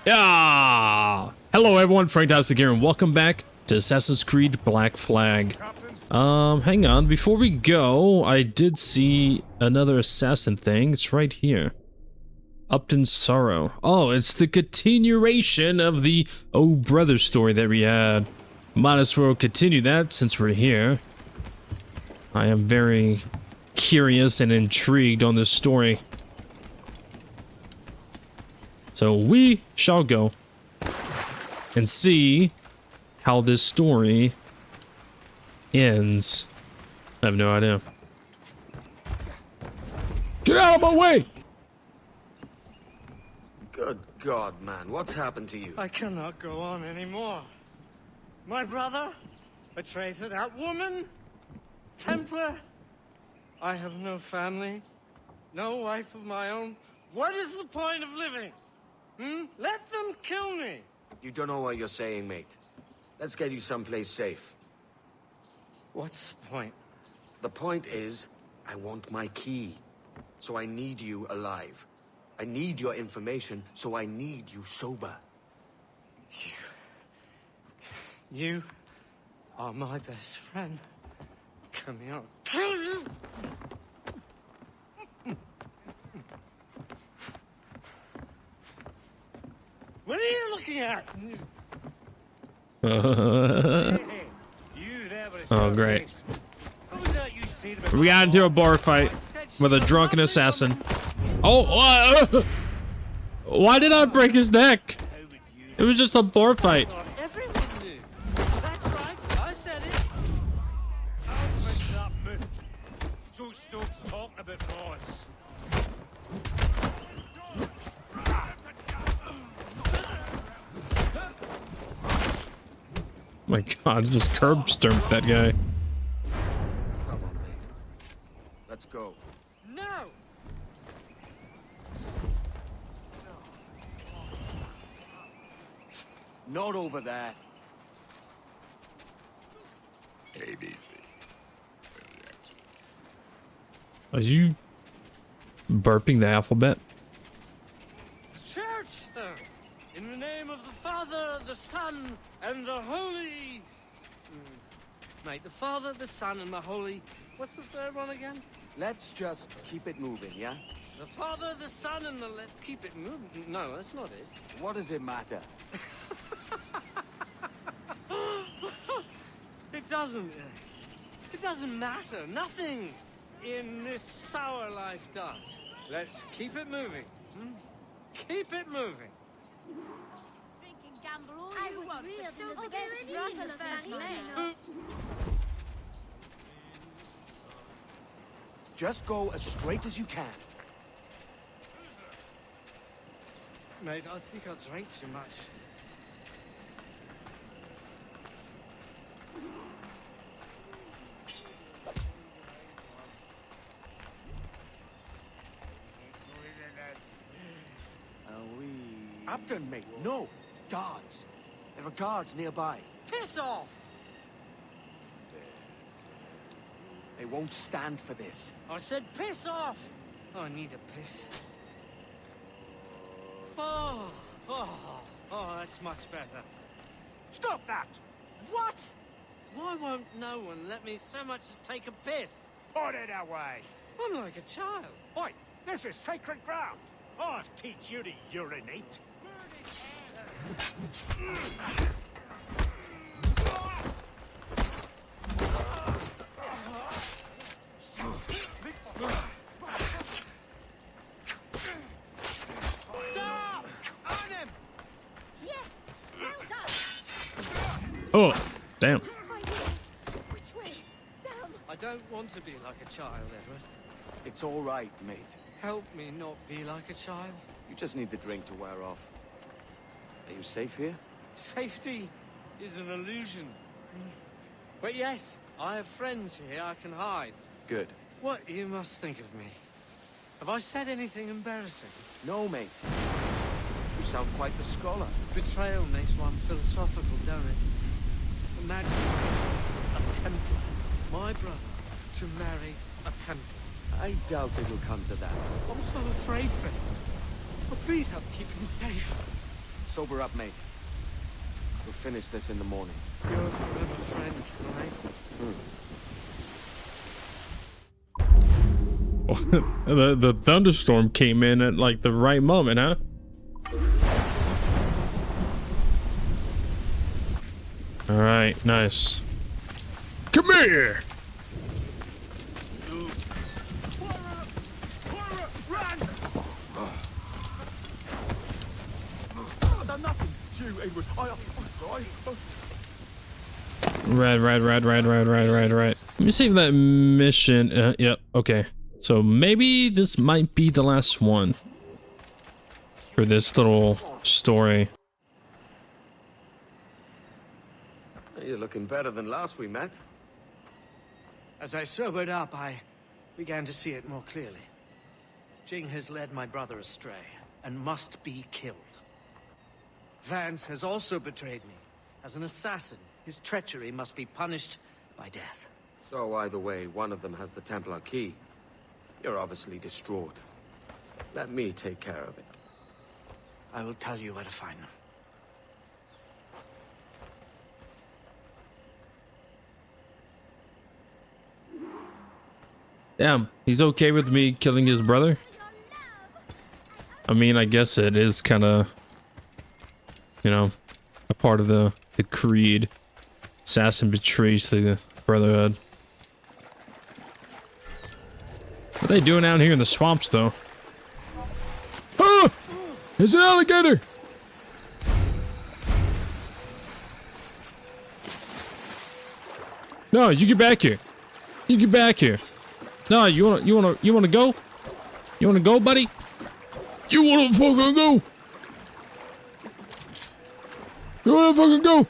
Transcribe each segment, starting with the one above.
Yeah! Hello everyone, FrankTastic here, and welcome back to Assassin's Creed Black Flag. Hang on, before we go, I did see another assassin thing. It's right here. Upton's Sorrow. Oh, it's the continuation of the Oh Brother story that we had. Might as well continue that since we're here. I am very curious and intrigued on this story. So we shall go and see how this story ends. I have no idea. Get out of my way! Good God, man, what's happened to you? I cannot go on anymore. My brother, a traitor, that woman, Templar. I have no family, no wife of my own. What is the point of living? Let them kill me. You don't know what you're saying, mate. Let's get you someplace safe. What's the point? The point is, I want my key. So I need you alive. I need your information, so I need you sober. You are my best friend. Come here, I'll kill you! What are you looking at? Oh, great. We got into a bar fight with a drunken assassin. Oh, why did I break his neck? It was just a bar fight. Everyone knew. That's right, I said it. I'll mess it up, man. So Stokes talk a bit noise. My God, just curb stomped that guy. Come on, mate. Let's go. No! Not over there. Are you burping the alphabet? Church, though. In the name of the Father, the Son, and the Holy... Mate, the Father, the Son, and the Holy... What's the third one again? Let's just keep it moving, yeah? The Father, the Son, and the... Let's keep it moving. No, that's not it. What does it matter? It doesn't. It doesn't matter. Nothing in this sour life does. Let's keep it moving. Keep it moving. Drinking gamble all I was real to the best brother of first name. Just go as straight as you can. Mate, I think I drank too much. Upton, mate, no. Guards. There are guards nearby. Piss off! They won't stand for this. I said piss off! I need a piss. Oh, that's much better. Stop that! What? Why won't no one let me so much as take a piss? Put it away! I'm like a child. Oi, this is sacred ground! I'll teach you to urinate. Stop! On him! Yes! Well done! Oh, damn. Which way? Down! I don't want to be like a child, Edward. It's all right, mate. Help me not be like a child. You just need the drink to wear off. Are you safe here? Safety is an illusion. But yes, I have friends here I can hide. Good. What you must think of me? Have I said anything embarrassing? No, mate. You sound quite the scholar. Betrayal makes one philosophical, don't it? Imagine a Templar, my brother, to marry a Templar. I doubt it'll come to that. I'm so afraid for him. Oh, please help keep him safe. Sober up, mate. We'll finish this in the morning. You're a forever friend, right? The thunderstorm came in at like the right moment, huh? All right, nice. Come here. I've done nothing to you, Edward. I'm sorry. Right. Let me see if that mission. Yep. Okay. So maybe this might be the last one for this little story. You're looking better than last we met. As I sobered up, I began to see it more clearly. Jing has led my brother astray and must be killed. Vance has also betrayed me. As an assassin, his treachery must be punished by death. So either way, one of them has the Templar key. You're obviously distraught. Let me take care of it. I will tell you where to find them. Damn, he's okay with me killing his brother? I mean, I guess it is kind of, you know, a part of the creed. Assassin betrays the brotherhood. What are they doing out here in the swamps, though? Ah! There's an alligator! No, you get back here. You get back here. No, you wanna go? You wanna go, buddy? You wanna fucking go? You wanna fucking go?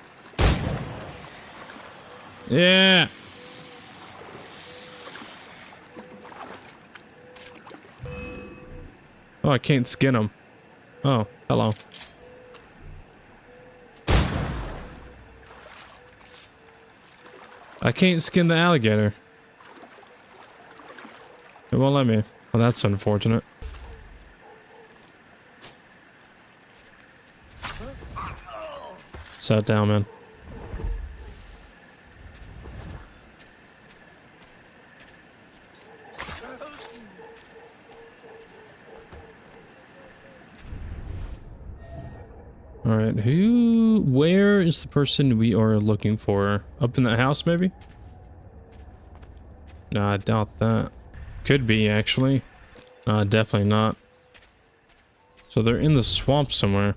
Yeah. Oh, I can't skin him. Oh, hello. I can't skin the alligator. It won't let me. Well, that's unfortunate. Sat down, man. All right, where is the person we are looking for? Up in that house, maybe? No, I doubt that. Could be, actually. Definitely not. So they're in the swamp somewhere.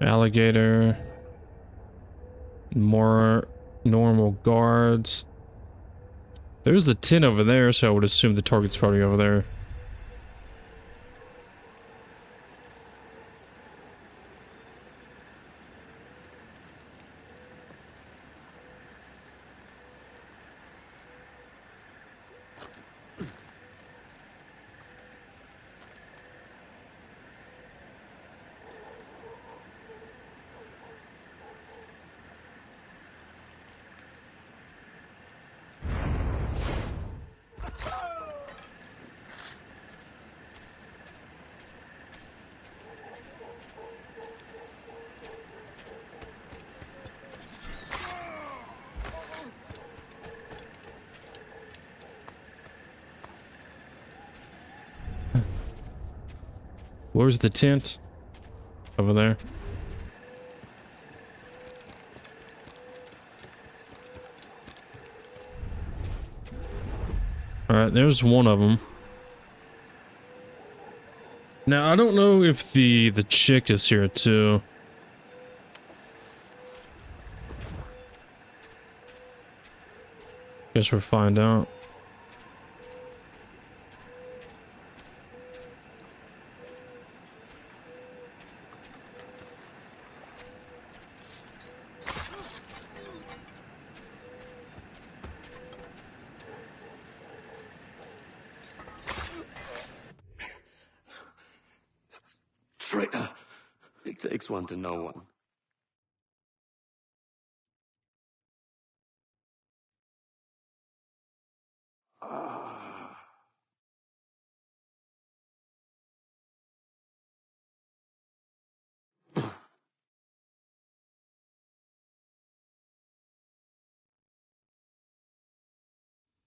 Alligator. More normal guards. There's a tin over there, so I would assume the target's probably over there. Where's the tent? Over there. Alright, there's one of them. Now, I don't know if the chick is here too. Guess we'll find out. It takes one to know one.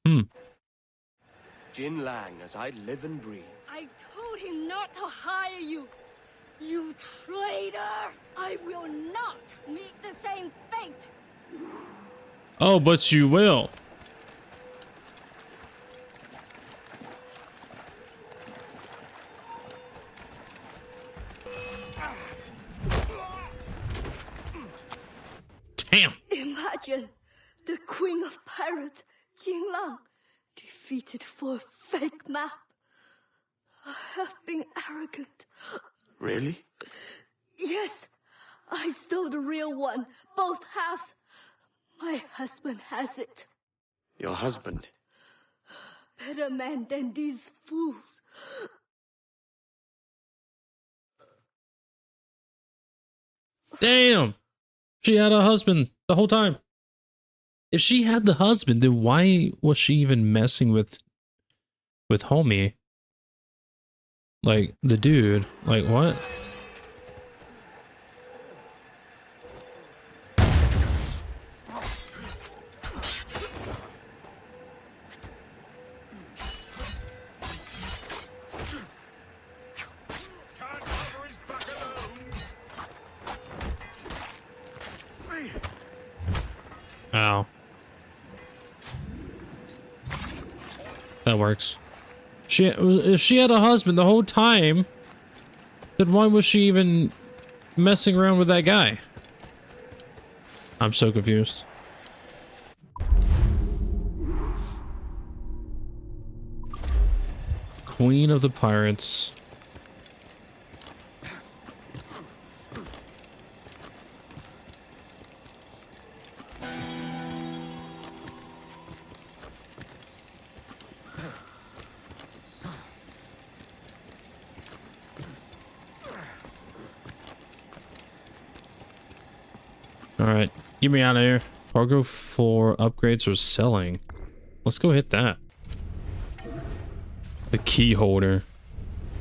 Hmm. Jin Lang, as I live and breathe. I told him not to hire you. You traitor! I will not meet the same fate. Oh, but you will. Damn. Imagine the Queen of Pirates, Jin Lang, defeated for a fake map. I have been arrogant. Really? Yes, I stole the real one, both halves. My husband has it. Your husband? Better man than these fools. Damn. She had a husband the whole time. If she had the husband, then why was she even messing with homie? Like, the dude. Like, what? Ow. That works. If she had a husband the whole time, then why was she even messing around with that guy? I'm so confused. Queen of the Pirates. Alright, get me out of here. Cargo for upgrades or selling. Let's go hit that. The key holder.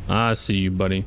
I see you, buddy.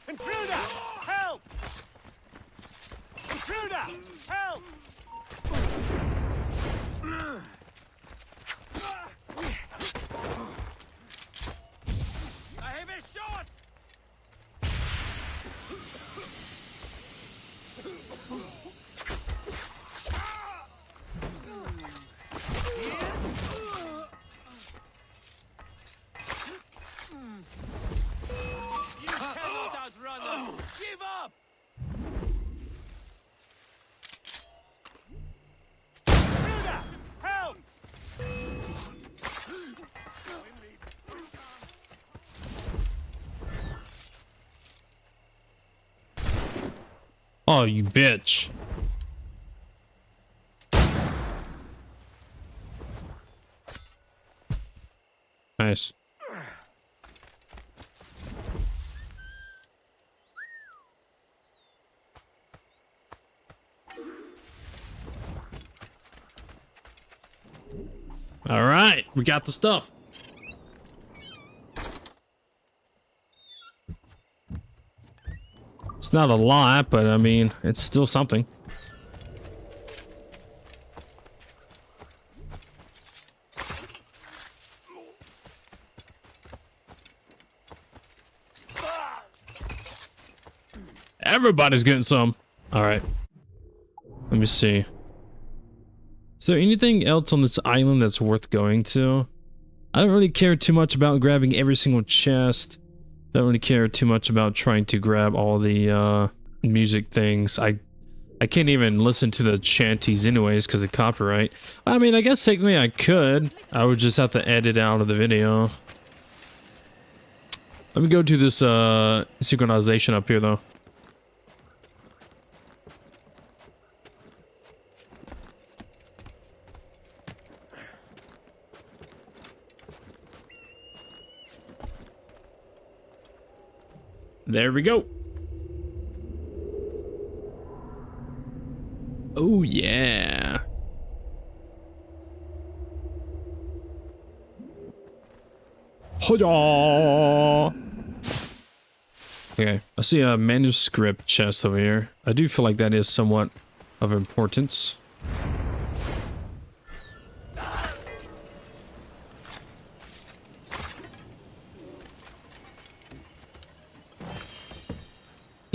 Intruder! Help! Intruder! Help! I have a shot! You cannot outrun us! Give up! Intruder! Help! Oh, you bitch. Nice. All right. right, we got the stuff. It's not a lot, but I mean, it's still something. Everybody's getting some. All right. Let me see. Is there anything else on this island that's worth going to? I don't really care too much about grabbing every single chest. Don't really care too much about trying to grab all the music things. I can't even listen to the chanties anyways because of copyright. I mean, I guess technically I could. I would just have to edit out of the video. Let me go to this synchronization up here though. There we go. Oh, yeah. Hoya! Okay, I see a manuscript chest over here. I do feel like that is somewhat of importance.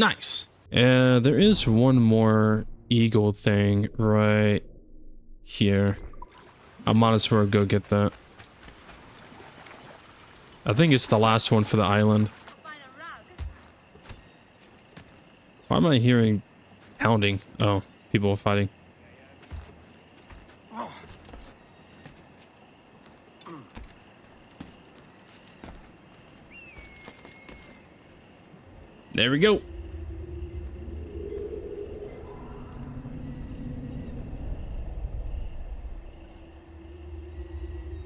Nice. There is one more eagle thing right here. I might as well go get that. I think it's the last one for the island. Why am I hearing pounding? Oh, people are fighting. There we go.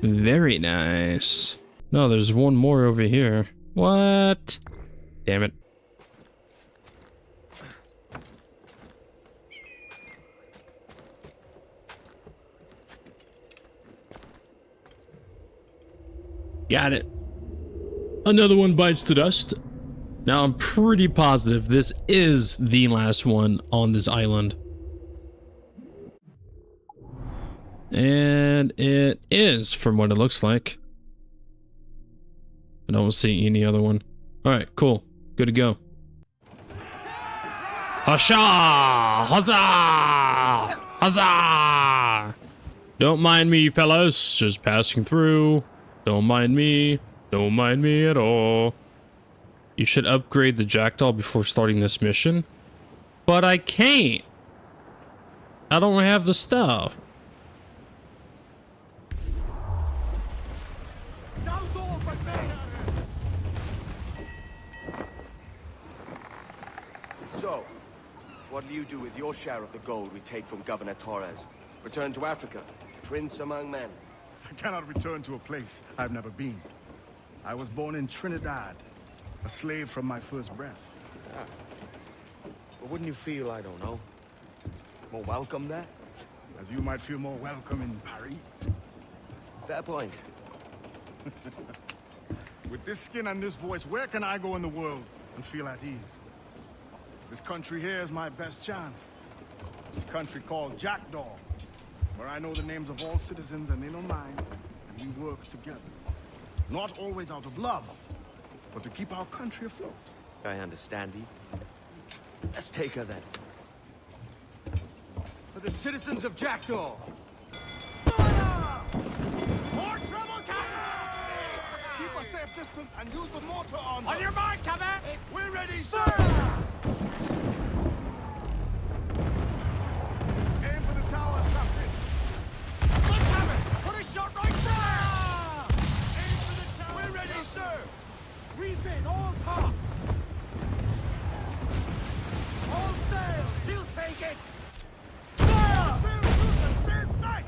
Very nice. No, there's one more over here. What? Damn it. Got it. Another one bites the dust. Now I'm pretty positive this is the last one on this island. And it is, from what it looks like. I don't see any other one. Alright, cool. Good to go. Hasha! Huzzah! Huzzah! Don't mind me, fellas. Just passing through. Don't mind me. Don't mind me at all. You should upgrade the jackdaw before starting this mission. But I can't. I don't have the stuff. So, what'll you do with your share of the gold we take from Governor Torres? Return to Africa, prince among men? I cannot return to a place I've never been. I was born in Trinidad, a slave from my first breath. Ah. But wouldn't you feel, I don't know, more welcome there? As you might feel more welcome in Paris. Fair point. With this skin and this voice, where can I go in the world and feel at ease? This country here is my best chance. This country called Jackdaw, where I know the names of all citizens and they know mine, and we work together. Not always out of love, but to keep our country afloat. I understand you. Let's take her then. For the citizens of Jackdaw! More trouble, Captain! Keep a safe distance and use the mortar on them. On your mark, Captain! We're ready, sir! Aim for the towers, Captain! Look, Captain! Put a shot right there! Aim for the towers! We're ready, sir! Reef in, all tops! All sails, you'll take it! Fire! Stay tight!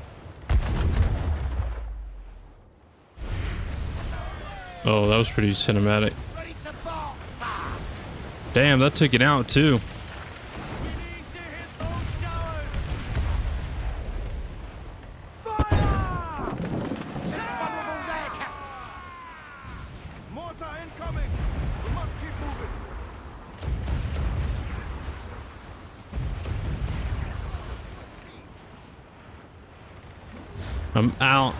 Oh, that was pretty cinematic. Ready to box, sir! Damn, that took it out too. We need to hit those towers! Fire! I'm out.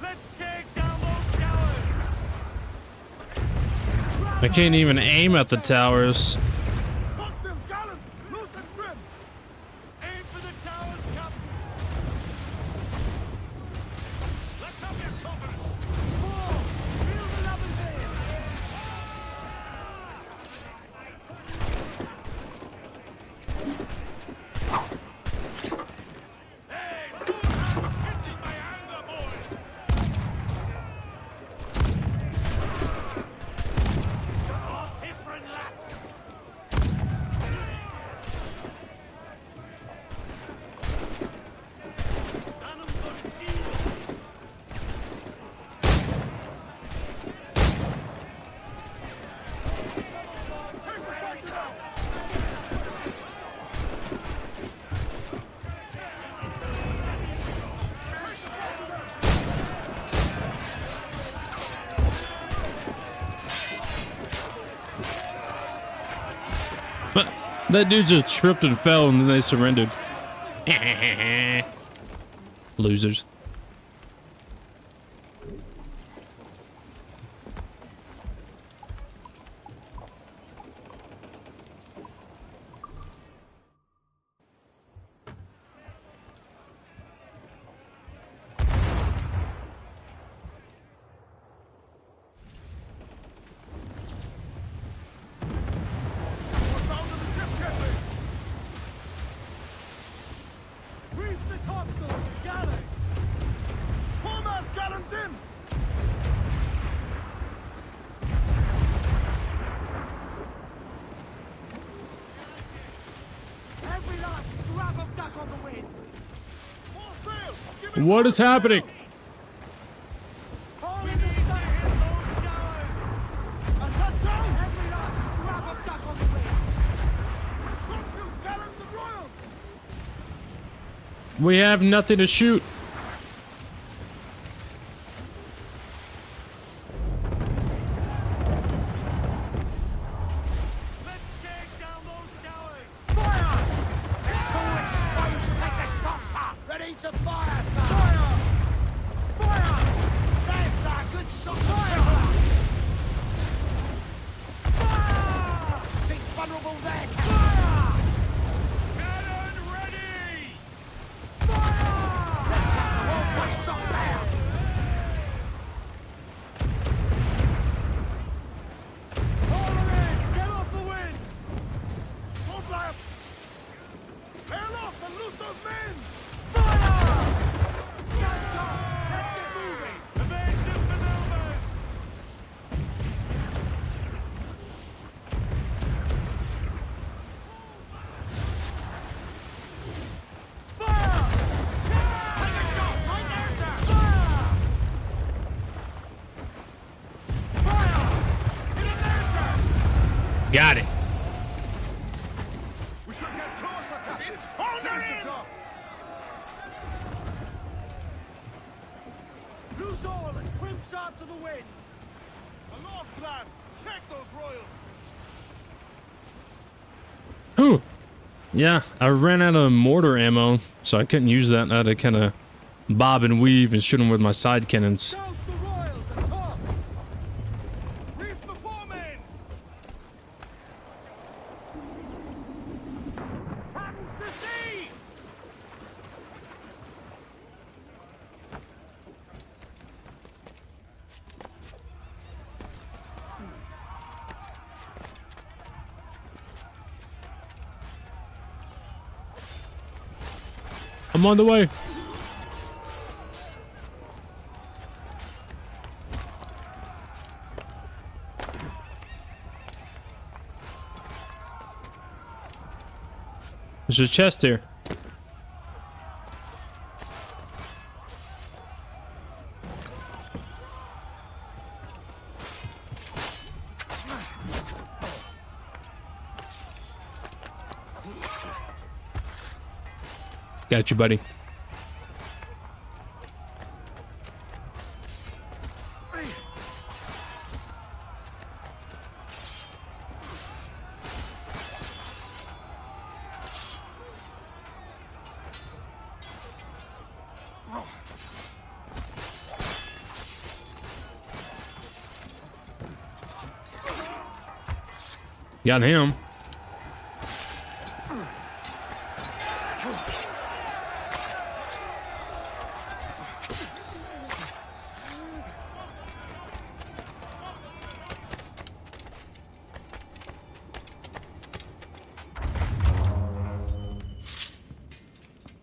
Let's take down those towers. I can't even aim at the towers. Topsails, gallants, loose and trim. Aim for the towers, Captain. Let's have your confidence. Feel the lovers in. Hey, soon I'm catching my anger, boy. Different lap. But that dude just tripped and fell and then they surrendered. Losers. Reef the topsails, gallants. Foremast gallants in. Every last scrap of duck on the wind. More sail. Give it What is happening? We need to hit those towers. as that goes. Every last scrap of duck on the wind. Topsails, gallants and royals. We have nothing to shoot. Let's take down those towers. Fire! Take the shots, sir! Ready to fire, sir! Fire! Fire! There, sir! Good shot! Fire! She's vulnerable there, Captain! Fire! Cannon ready. One shot there! Haul them in. Get off the wind. Go fly up! Hail off and loose those men! Guns up. Let's get moving. Evasive maneuvers. Fire! Take a shot. Right there, sir. Fire! Fire! Hit him there, sir. Got it. We should get closer, Captain. Hold her Finish the in. job. Loose all and trim sharp to the wind. Aloft, lads! Check those royals! Whew. Yeah, I ran out of mortar ammo, so I couldn't use that. I had to kind of bob and weave and shoot them with my side cannons. Douse the royals and tops. Reef the foremains! Hands to sea. I'm on the way. There's a chest here. Got you, buddy. Got him.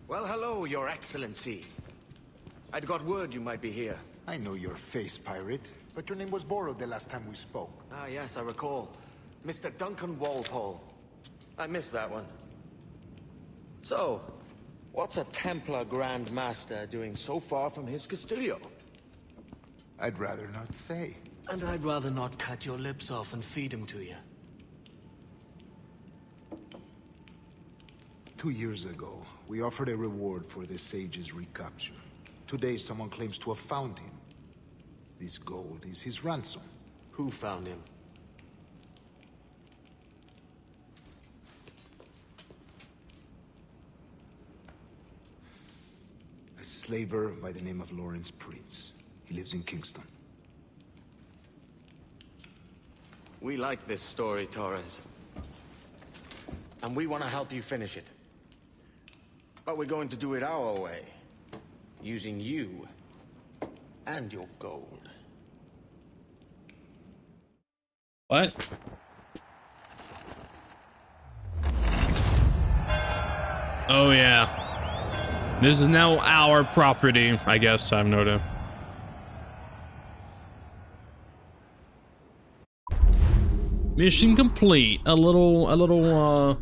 Well, hello, Your Excellency. I'd got word you might be here. I know your face, pirate, but your name was borrowed the last time we spoke. Ah, yes, I recall. Mr. Duncan Walpole. I missed that one. So, what's a Templar Grand Master doing so far from his Castillo? I'd rather not say. And I'd rather not cut your lips off and feed him to you. 2 years ago, we offered a reward for the sage's recapture. Today, someone claims to have found him. This gold is his ransom. Who found him? A slaver by the name of Lawrence Prince. He lives in Kingston. We like this story, Torres. And we want to help you finish it. But we're going to do it our way. Using you and your gold. What? Oh yeah. This is now our property, I guess. I've noted. Mission complete. A little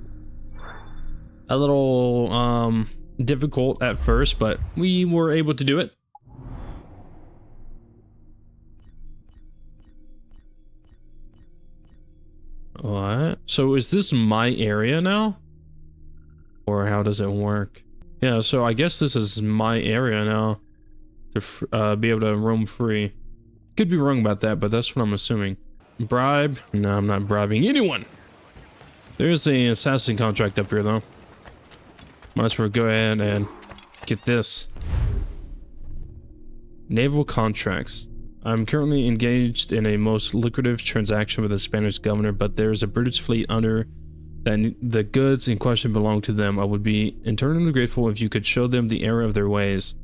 difficult at first, but we were able to do it. What? So is this my area now? Or how does it work? Yeah, so I guess this is my area now to be able to roam free. Could be wrong about that, but that's what I'm assuming. Bribe? No, I'm not bribing anyone. There's the assassin contract up here, though. Might as well go ahead and get this. Naval contracts. I'm currently engaged in a most lucrative transaction with the Spanish governor, but there's a British fleet under that the goods in question belong to them. I would be eternally grateful if you could show them the error of their ways.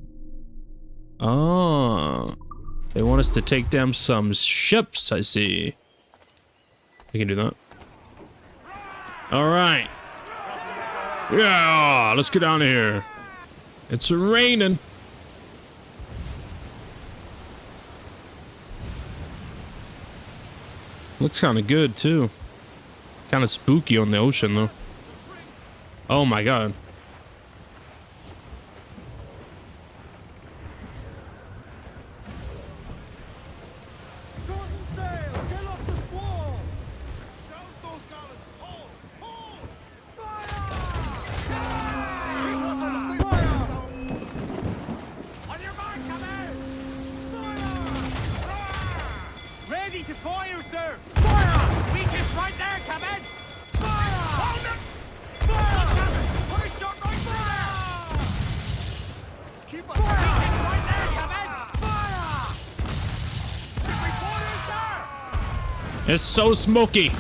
Ah, they want us to take down some ships, I see. We can do that. All right. Yeah, let's get down here. It's raining. Looks kind of good too. Kind of spooky on the ocean though. Oh my god. Ready to fire, sir! Fire! Weakest right there, Captain! Fire! Hold it! Fire! Put a shot right there! Keep us weakest right there, Captain! Fire! Reporter, sir! It's so smoky.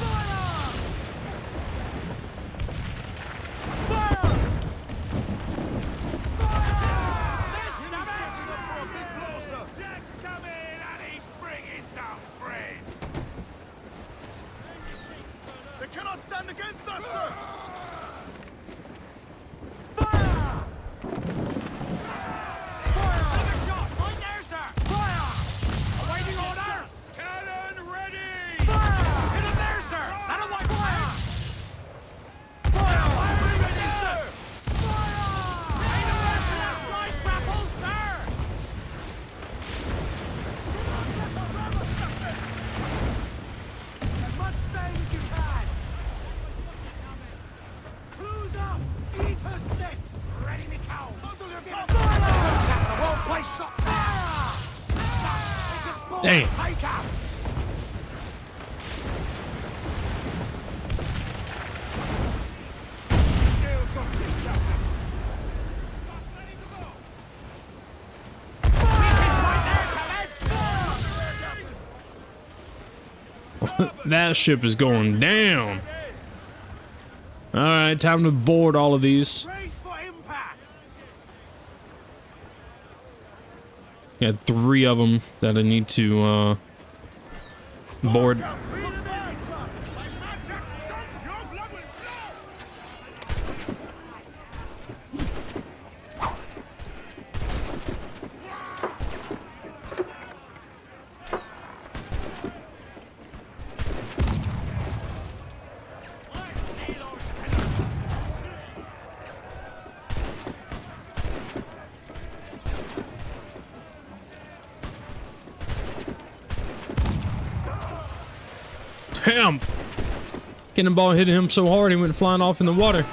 Damn. That ship is going down. All right, time to board all of these. Brace for impact. Got 3 of them that I need to board. Damn! Cannonball hit him so hard he went flying off in the water.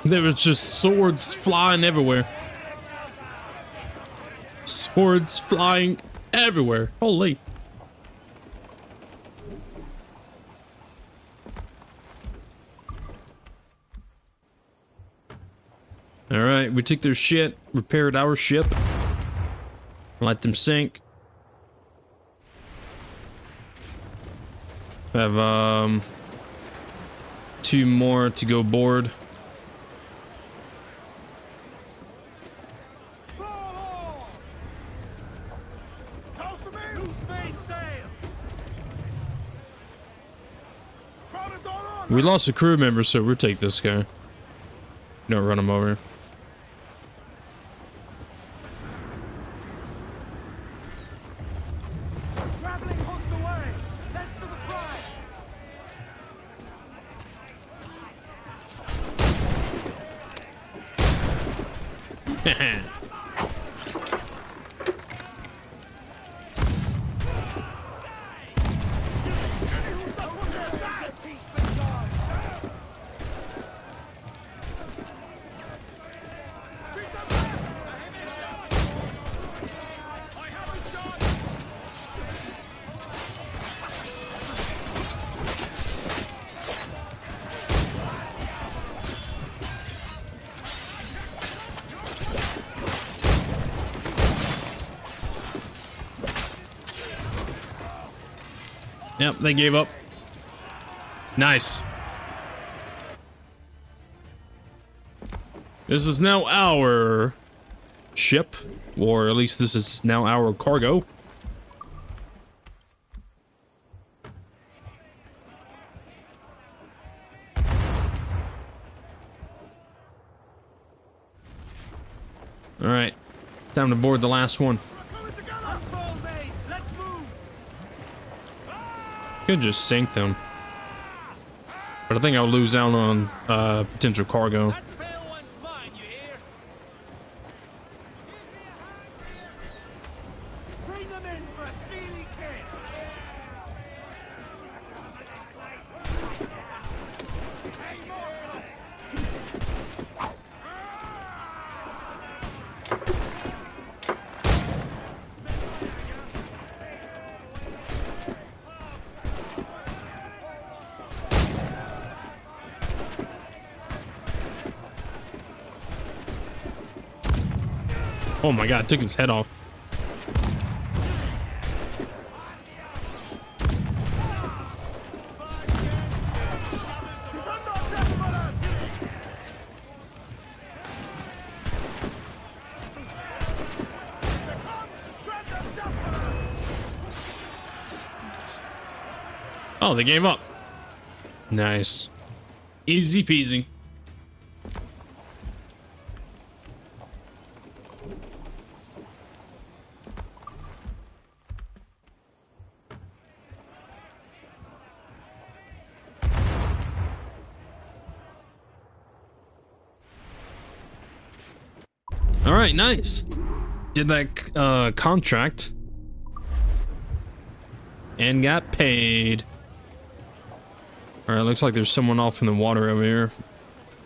There was just swords flying everywhere. Swords flying everywhere. Holy. Alright, we took their shit, repaired our ship, let them sink. Have 2 more to go board. We lost a crew member, so we'll take this guy. Don't run him over. Grappling hooks away. That's to the prize. Yep, they gave up. Nice. This is now our ship, or at least this is now our cargo. All right, time to board the last one. Could just sink them, but I think I'll lose out on potential cargo. Oh my god, took his head off. Oh, they gave up. Nice. Easy peasy. All right, nice. Did that contract and got paid. Alright, looks like there's someone off in the water over here.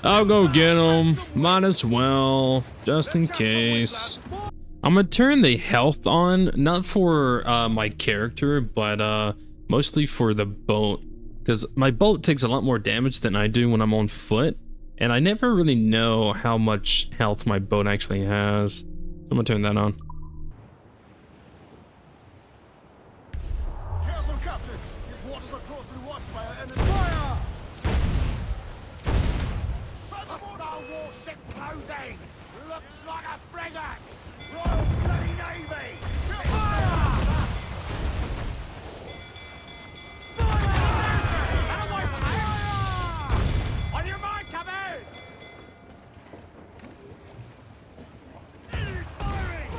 I'll go get him. Might as well, just in case. I'm gonna turn the health on, not for my character, but mostly for the boat. Because my boat takes a lot more damage than I do when I'm on foot. And I never really know how much health my boat actually has. So I'm gonna turn that on. Careful, Captain! These waters are closely watched by our enemy. Fire! Hostile warship closing! Looks like a frigate! Royal Bloody Navy! Fire! On your mark, come out! Enemy's firing!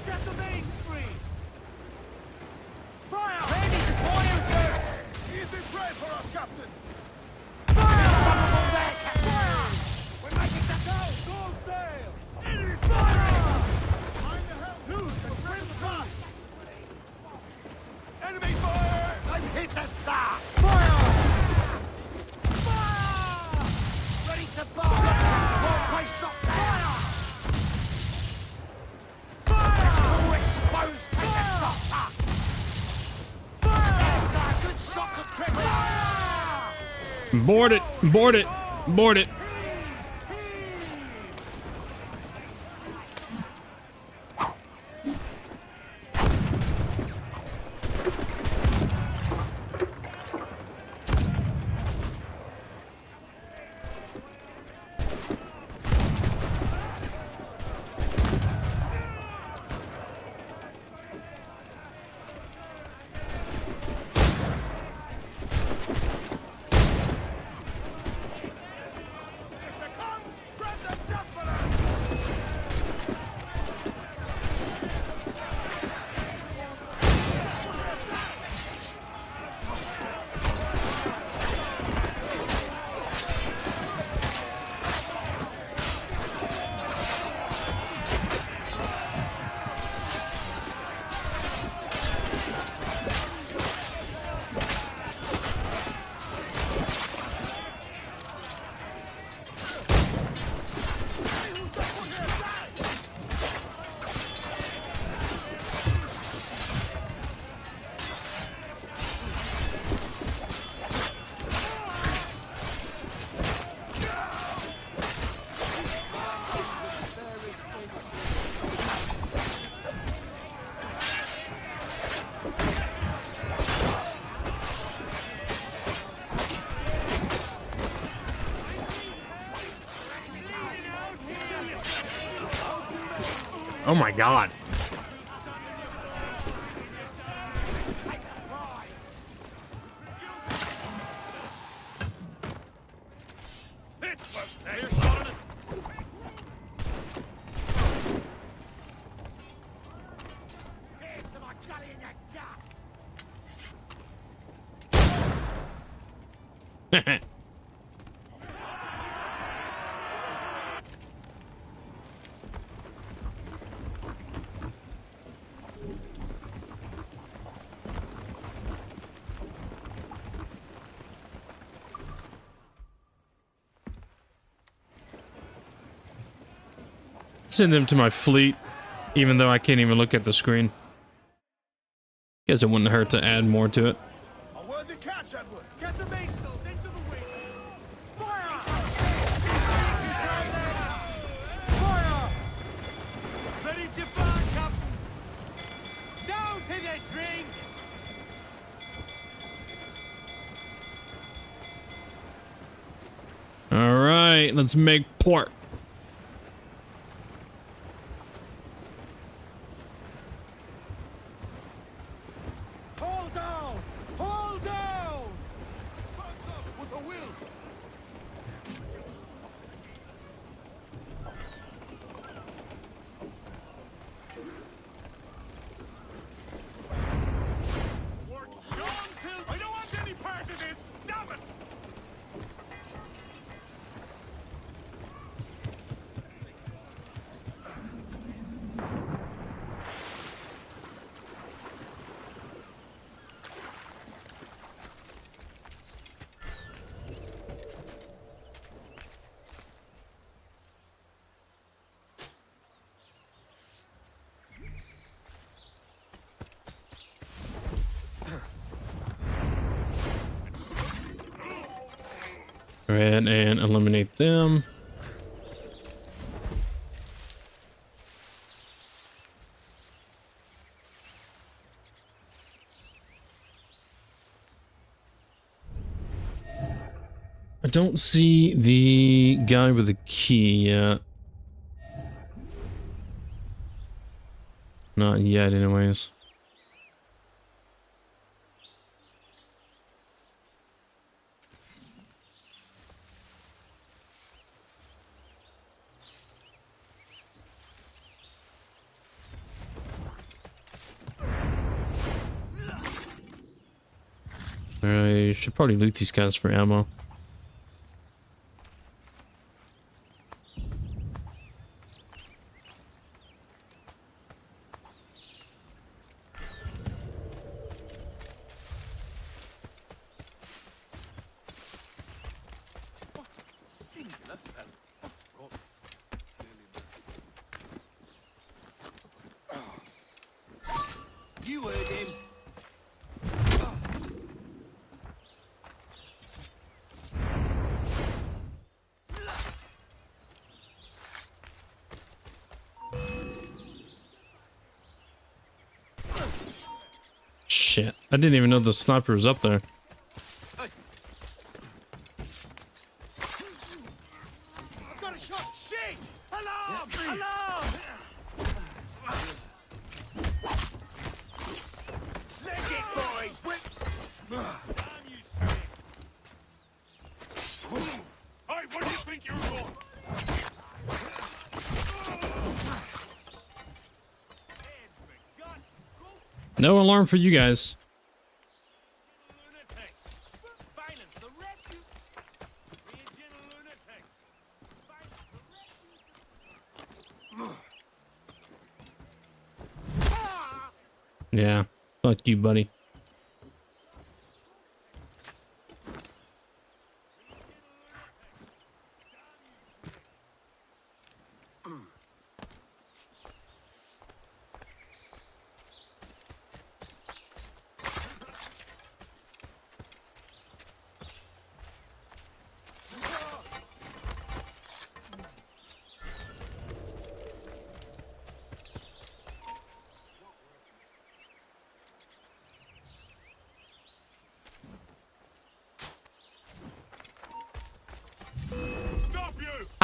Get the main screen! Fire! Ready to fire, sir! Easy prey for us, Captain! Fire! We're making the go! Full sail! Enemy's firing! Mind the helm! Loose and trim the flag! Enemy fire! They've hit us, sir! Fire! Ready to bomb! One-way shot down! All exposed, take a shot, sir! Yes, sir, good shot to cripple! Board it! Board it! Board it! Oh my god. Send them to my fleet, even though I can't even look at the screen. Guess it wouldn't hurt to add more to it. A worthy catch, Edward! Get the mainsails into the wing! Fire! Fire! Ready to fire, Captain! Down to the drink! All right, let's make port. Hold down! Hold down! Stands up with a will! Works John Hill! I don't want any part of this! Damn it! Go ahead and eliminate them. I don't see the guy with the key yet. Not yet, anyways. I should probably loot these guys for ammo. You heard him. Shit, I didn't even know the sniper was up there. I've got a shot. Shit! Alarm! Alarm! Leg it, boys! Damn you, Hey, what do you think you're doing? No alarm for you guys. Yeah, fuck you, buddy.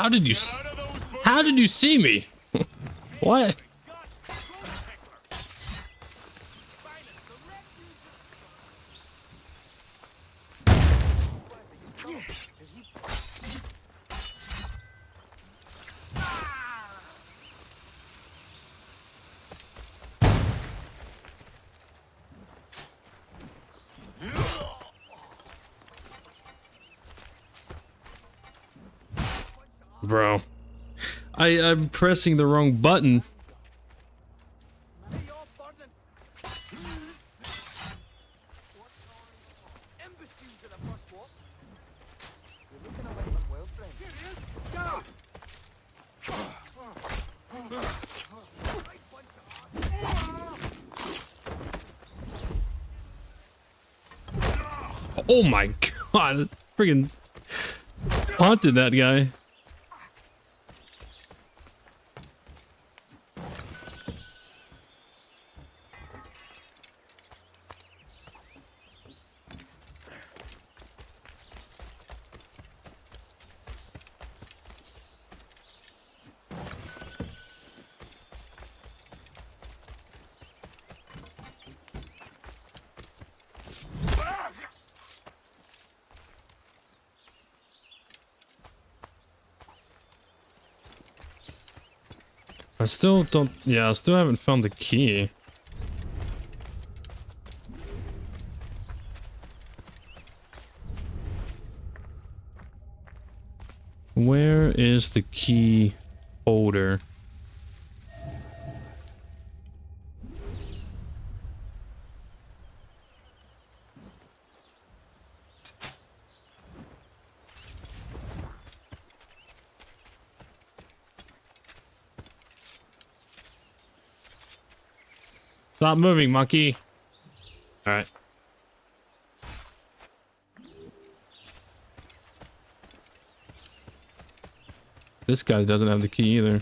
How did you see me? What? Bro, I'm pressing the wrong button. Oh my god, freaking haunted that guy. I still don't, yeah, I still haven't found the key. Where is the key holder? Stop moving, monkey. All right. This guy doesn't have the key either.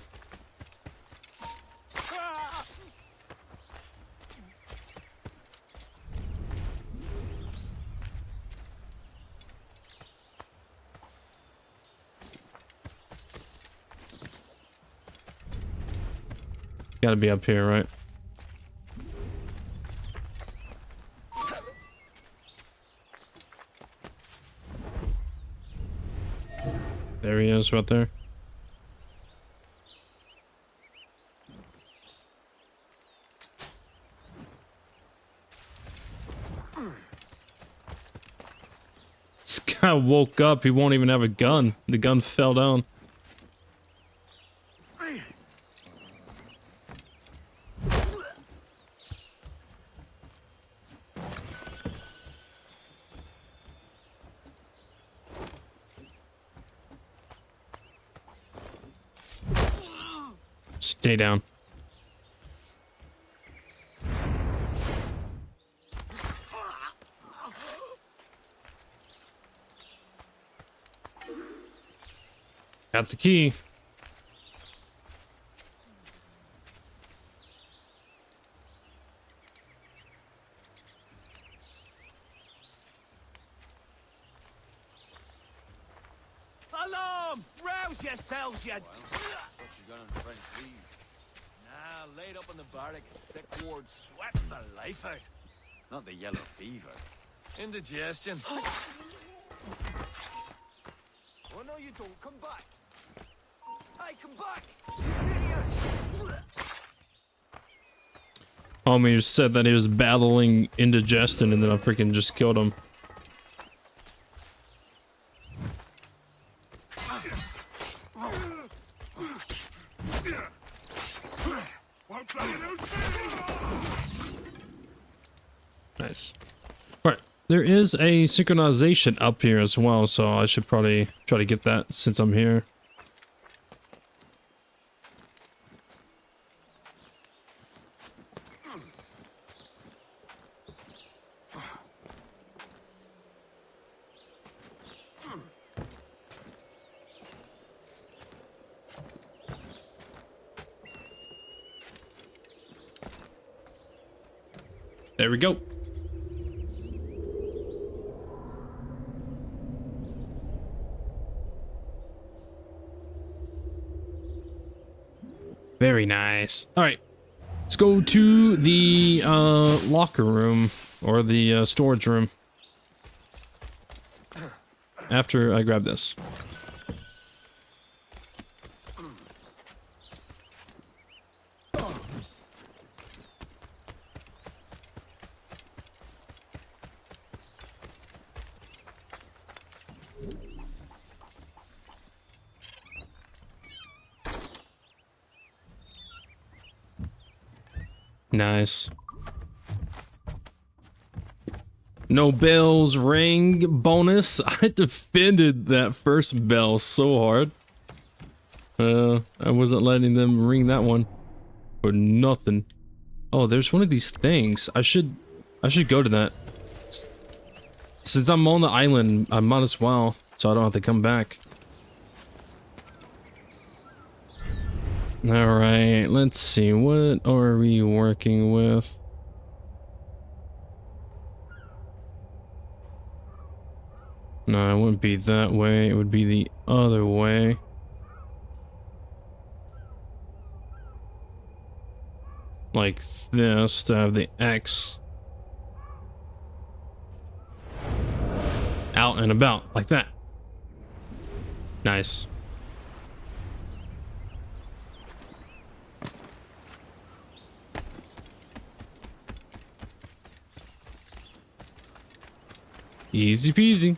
Gotta be up here, right? There he is, right there. This guy woke up, he won't even have a gun. The gun fell down. Stay down. Got the key. Alarm! Rouse yourselves, you... Nah, laid up in the barracks, sick ward, sweating the life out. Not the yellow fever. Indigestion. Oh no, you don't. Come back. Hey, come back. You idiot. Homie just said that he was battling indigestion and then I freaking just killed him. Nice. Alright, there is a synchronization up here as well, so I should probably try to get that since I'm here. There we go. Very nice. All right, let's go to the locker room or the storage room after I grab this. Nice. No bells ring bonus. I defended that first bell so hard. I wasn't letting them ring that one for nothing. Oh, there's one of these things. I should go to that. Since I'm on the island, I might as well, so I don't have to come back. All right, let's see. What are we working with? No, it wouldn't be that way. It would be the other way. Like this to have the X out and about like that. Nice. Easy peasy.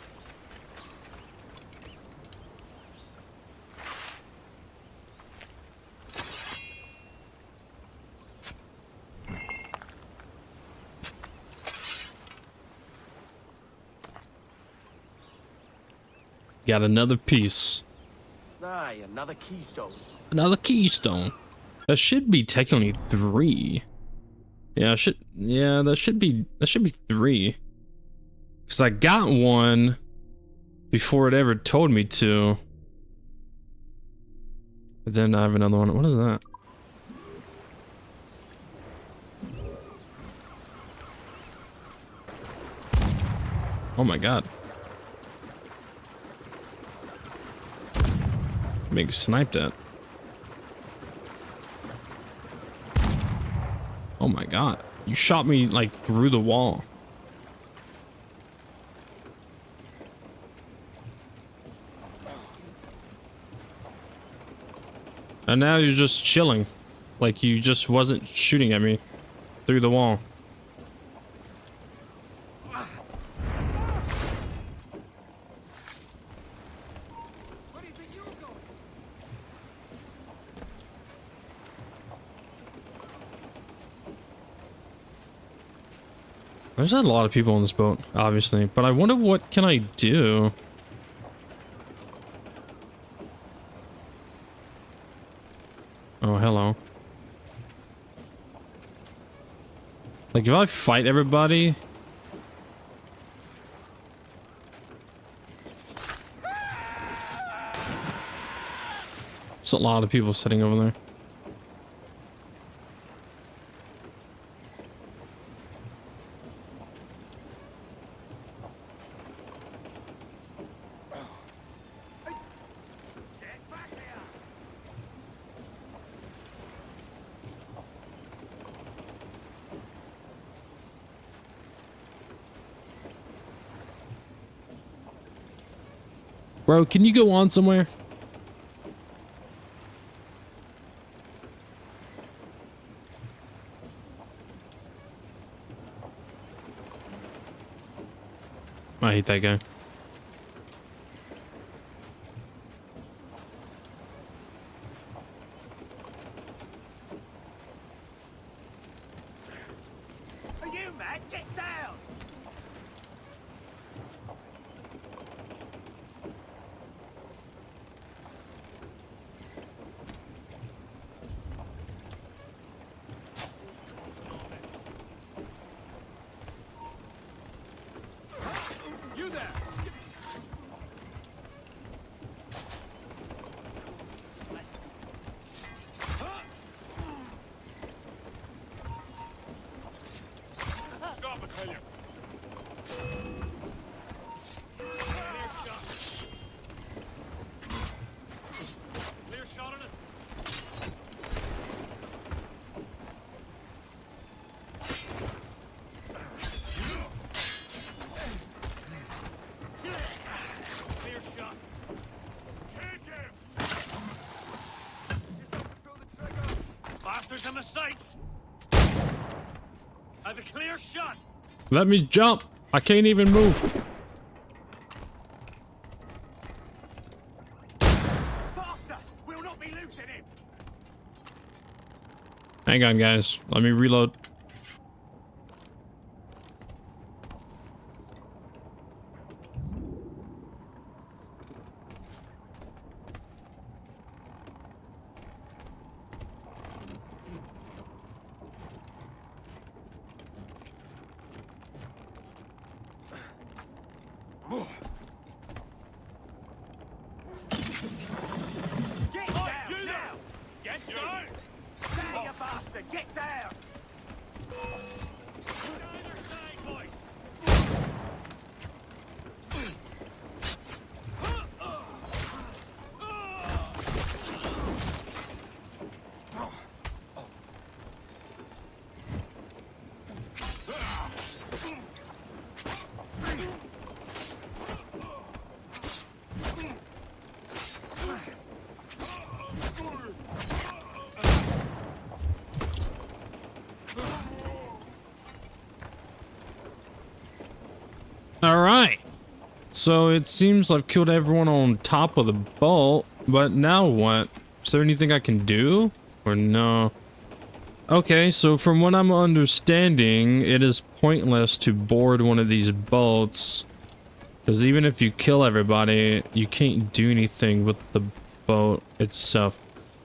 Got another piece. Aye, another keystone. Another keystone. That should be technically 3. Yeah, that should be 3. Because I got one before it ever told me to. But then I have another one. What is that? Oh my god. Being sniped at. Oh my god. You shot me like through the wall. And now you're just chilling. Like you just wasn't shooting at me through the wall. There's a lot of people on this boat, obviously, but I wonder what can I do? Oh, hello. Like, if I fight everybody... There's a lot of people sitting over there. Bro, can you go on somewhere? I hate that guy. Are you mad? Get down! You there! Stop, I tell you. Clear shot. Clear shot on it. Clear shot. Take him! Bastards on the sights! Have a clear shot! Let me jump! I can't even move. Faster! We'll not be losing him! Hang on, guys. Let me reload. Get down now! Get down! Down, you bastard! Get down! Either side, boys! Alright. So it seems I've killed everyone on top of the boat, but now what? Is there anything I can do? Or no? Okay, so from what I'm understanding, it is pointless to board one of these boats. Because even if you kill everybody, you can't do anything with the boat itself.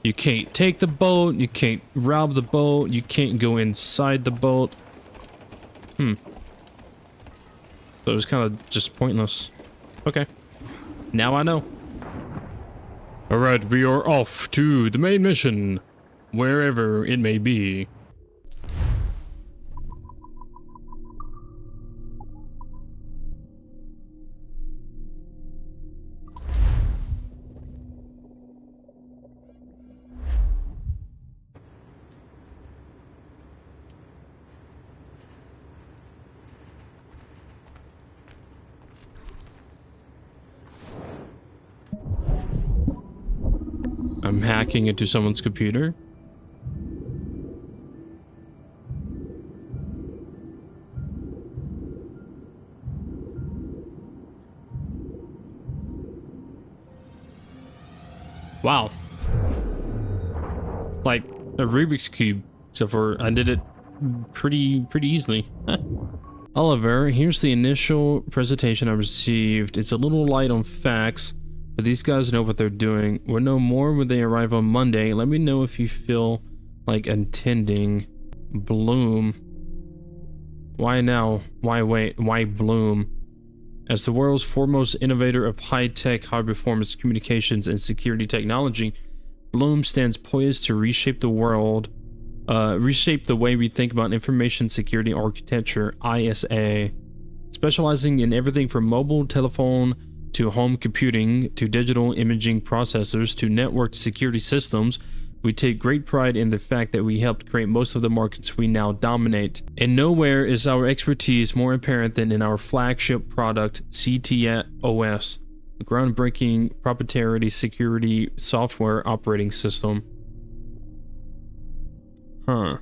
You can't take the boat, you can't rob the boat, you can't go inside the boat. So it's kind of just pointless. Okay. Now I know. Alright, we are off to the main mission, wherever it may be. I'm hacking into someone's computer. Wow. Like a Rubik's Cube, except for I did it pretty easily. Oliver, here's the initial presentation I received. It's a little light on facts, but these guys know what they're doing. We'll know more when they arrive on Monday. Let me know if you feel like attending. Bloom. Why now? Why wait? Why Bloom? As the world's foremost innovator of high-tech, high-performance communications and security technology, Bloom stands poised to reshape the world, reshape the way we think about information security architecture, ISA. Specializing in everything from mobile telephone to home computing to digital imaging processors to networked security systems, we take great pride in the fact that we helped create most of the markets we now dominate. And nowhere is our expertise more apparent than in our flagship product, CTOS, a groundbreaking proprietary security software operating system. Huh.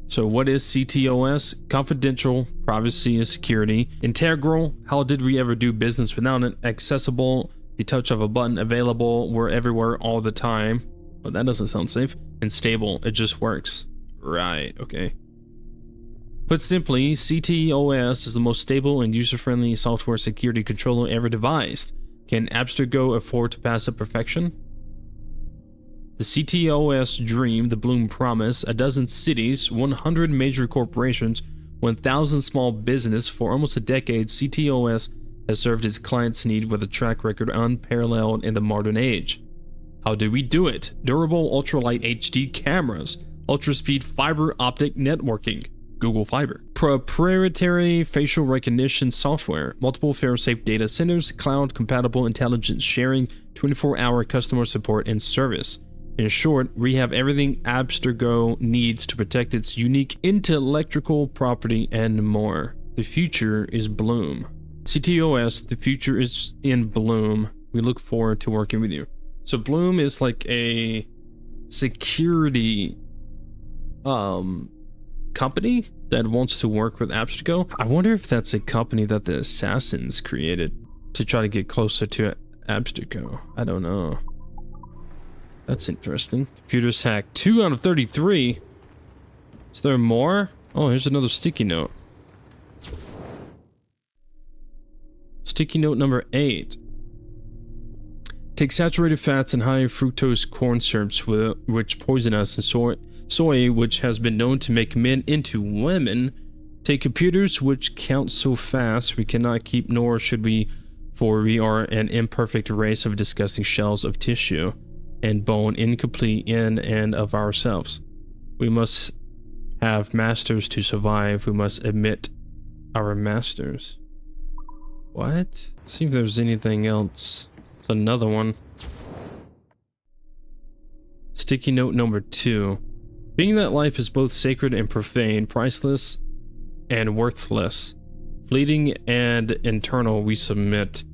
So what is CTOS? Confidential, privacy and security. Integral, how did we ever do business without it? Accessible, the touch of a button, available, we're everywhere all the time. Well, that doesn't sound safe. And stable, it just works. Right, okay. Put simply, CTOS is the most stable and user-friendly software security controller ever devised. Can Abstergo afford to pass up perfection? The CTOS dream, the Bloom promise, a dozen cities, 100 major corporations, 1,000 small business. For almost a decade, CTOS has served its clients' need with a track record unparalleled in the modern age. How do we do it? Durable ultralight HD cameras, ultra-speed fiber optic networking, Google Fiber, proprietary facial recognition software, multiple fail-safe data centers, cloud-compatible intelligence sharing, 24-hour customer support and service. In short, we have everything Abstergo needs to protect its unique intellectual property and more. The future is Bloom. CTOS, the future is in Bloom. We look forward to working with you. So Bloom is like a security company that wants to work with Abstergo. I wonder if that's a company that the assassins created to try to get closer to Abstergo. I don't know. That's interesting. Computers hacked 2 out of 33. Is there more? Oh, here's another sticky note. Sticky note number 8. Take saturated fats and high fructose corn syrups which poison us, and soy which has been known to make men into women. Take computers which count so fast we cannot keep, nor should we, for we are an imperfect race of disgusting shells of tissue and bone, incomplete in and of ourselves. We must have masters to survive. We must admit our masters. What? Let's see if there's anything else. It's another one. Sticky note number 2. Being that life is both sacred and profane, priceless and worthless, fleeting and eternal, we submit.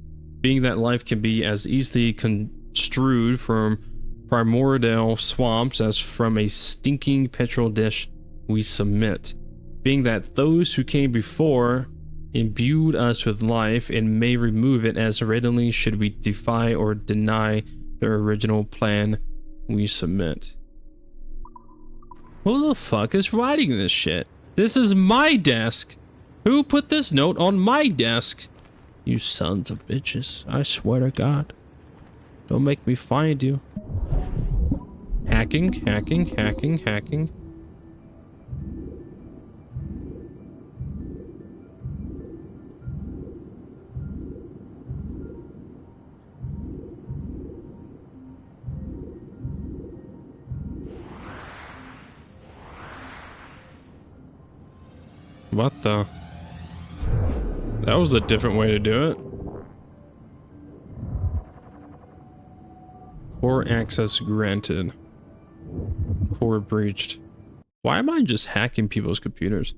Being that life can be as easily construed from primordial swamps as from a stinking petrol dish, we submit. Being that those who came before imbued us with life and may remove it as readily should we defy or deny their original plan, we submit. Who the fuck is writing this shit? This is my desk. Who put this note on my desk? You sons of bitches. I swear to God. Don't make me find you. Hacking, hacking, hacking, hacking. What the? That was a different way to do it. Core access granted. Core breached. Why am I just hacking people's computers?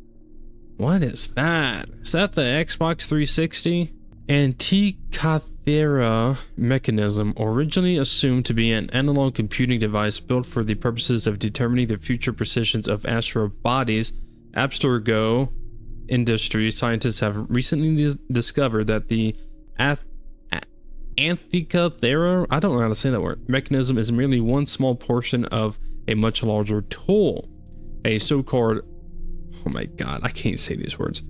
What is that? Is that the Xbox 360? Antikythera mechanism, originally assumed to be an analog computing device built for the purposes of determining the future precisions of astral bodies, Abstergo Industries scientists have recently discovered that the Antikythera, I don't know how to say that word, mechanism is merely one small portion of a much larger tool. A so-called, oh my god, I can't say these words.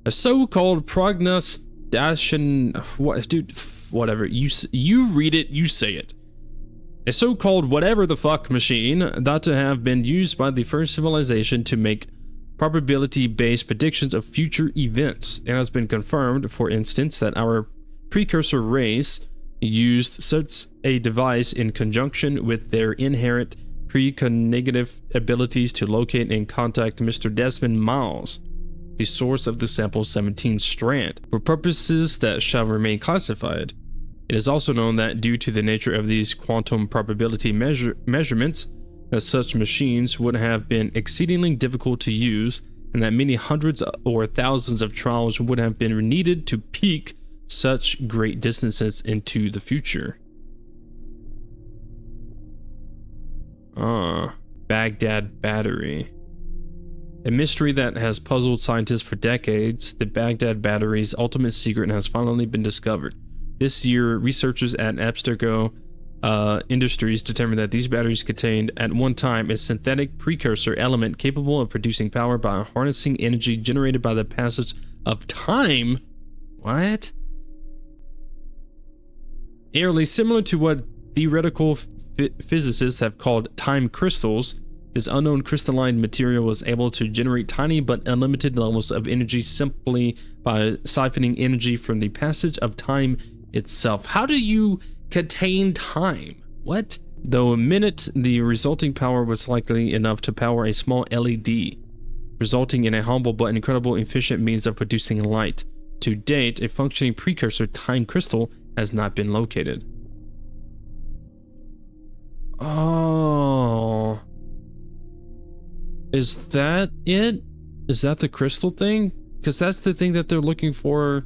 A so-called prognostic. What, dude, whatever, you read it, you say it. A so-called whatever the fuck machine thought to have been used by the first civilization to make probability-based predictions of future events. It has been confirmed, for instance, that our precursor race used such a device in conjunction with their inherent precognitive abilities to locate and contact Mr. Desmond Miles, the source of the sample 17 strand, for purposes that shall remain classified. It is also known that due to the nature of these quantum probability measurements, that such machines would have been exceedingly difficult to use, and that many hundreds or thousands of trials would have been needed to peek such great distances into the future. Baghdad Battery. A mystery that has puzzled scientists for decades, the Baghdad Battery's ultimate secret has finally been discovered. This year, researchers at Abstergo Industries determined that these batteries contained at one time a synthetic precursor element capable of producing power by harnessing energy generated by the passage of time. What? Eerily similar to what theoretical physicists have called time crystals, this unknown crystalline material was able to generate tiny but unlimited levels of energy simply by siphoning energy from the passage of time itself. How do you contain time? What? Though a minute, the resulting power was likely enough to power a small LED, resulting in a humble but incredibly efficient means of producing light. To date, a functioning precursor time crystal has not been located. Oh. Is that it? Is that the crystal thing? Because that's the thing that they're looking for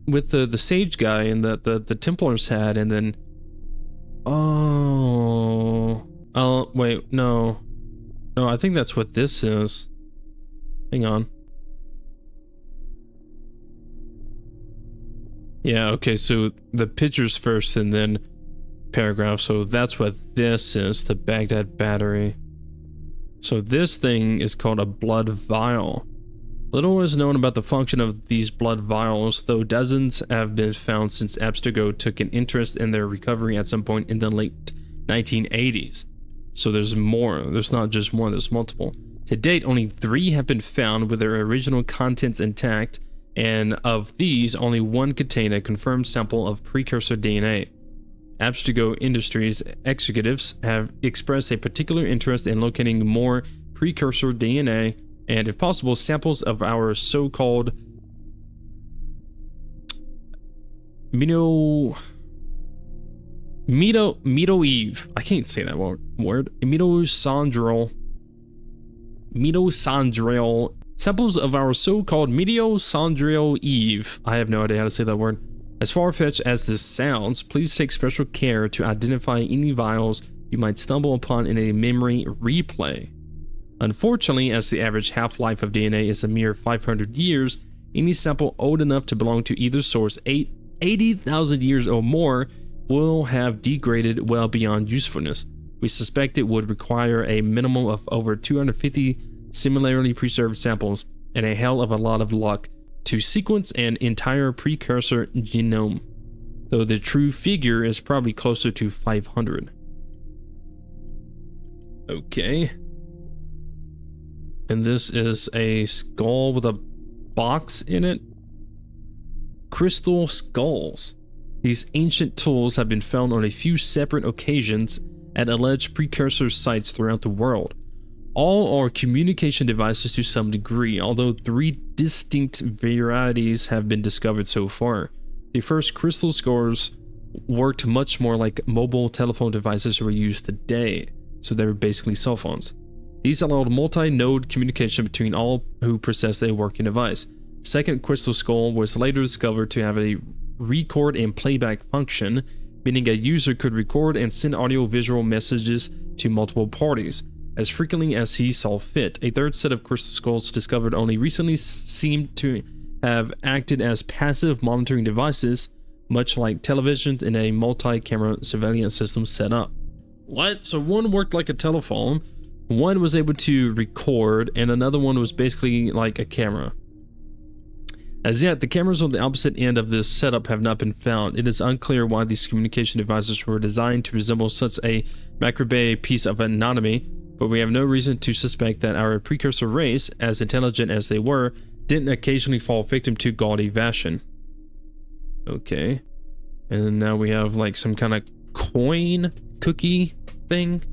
with the sage guy and that the Templars had, and then... Oh... Oh, wait, no. No, I think that's what this is. Hang on. Yeah, okay, so the pictures first and then paragraph, so that's what this is, the Baghdad Battery. So this thing is called a blood vial. Little is known about the function of these blood vials, though dozens have been found since Abstergo took an interest in their recovery at some point in the late 1980s. So there's more, there's not just one, there's multiple. To date, only 3 have been found with their original contents intact, and of these, only 1 contained a confirmed sample of precursor DNA. Abstergo Industries executives have expressed a particular interest in locating more precursor DNA and, if possible, samples of our so-called Eve. I can't say that word. Mitochondrial samples of our so-called mitochondrial Eve. I have no idea how to say that word. As far-fetched as this sounds, please take special care to identify any vials you might stumble upon in a memory replay. Unfortunately, as the average half-life of DNA is a mere 500 years, any sample old enough to belong to either source 80,000 years or more will have degraded well beyond usefulness. We suspect it would require a minimum of over 250 similarly preserved samples and a hell of a lot of luck to sequence an entire precursor genome, though the true figure is probably closer to 500. Okay. And this is a skull with a box in it. Crystal skulls. These ancient tools have been found on a few separate occasions at alleged precursor sites throughout the world. All are communication devices to some degree, although 3 distinct varieties have been discovered so far. The first crystal scores worked much more like mobile telephone devices we use today, so they were basically cell phones. These allowed multi-node communication between all who possessed a working device. Second crystal skull was later discovered to have a record and playback function, meaning a user could record and send audio-visual messages to multiple parties, as frequently as he saw fit. A third set of crystal skulls discovered only recently seemed to have acted as passive monitoring devices, much like televisions in a multi-camera surveillance system setup. What? So one worked like a telephone, one was able to record, and another one was basically like a camera. As yet, the cameras on the opposite end of this setup have not been found. It is unclear why these communication devices were designed to resemble such a macrobe piece of anatomy, but we have no reason to suspect that our precursor race, as intelligent as they were, didn't occasionally fall victim to gaudy fashion. Okay. And now we have like some kind of coin cookie thing.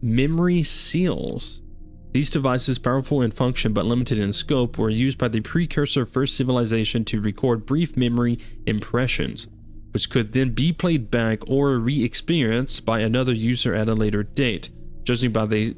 Memory seals. These devices, powerful in function but limited in scope, were used by the precursor first civilization to record brief memory impressions, which could then be played back or re-experienced by another user at a later date. Judging by the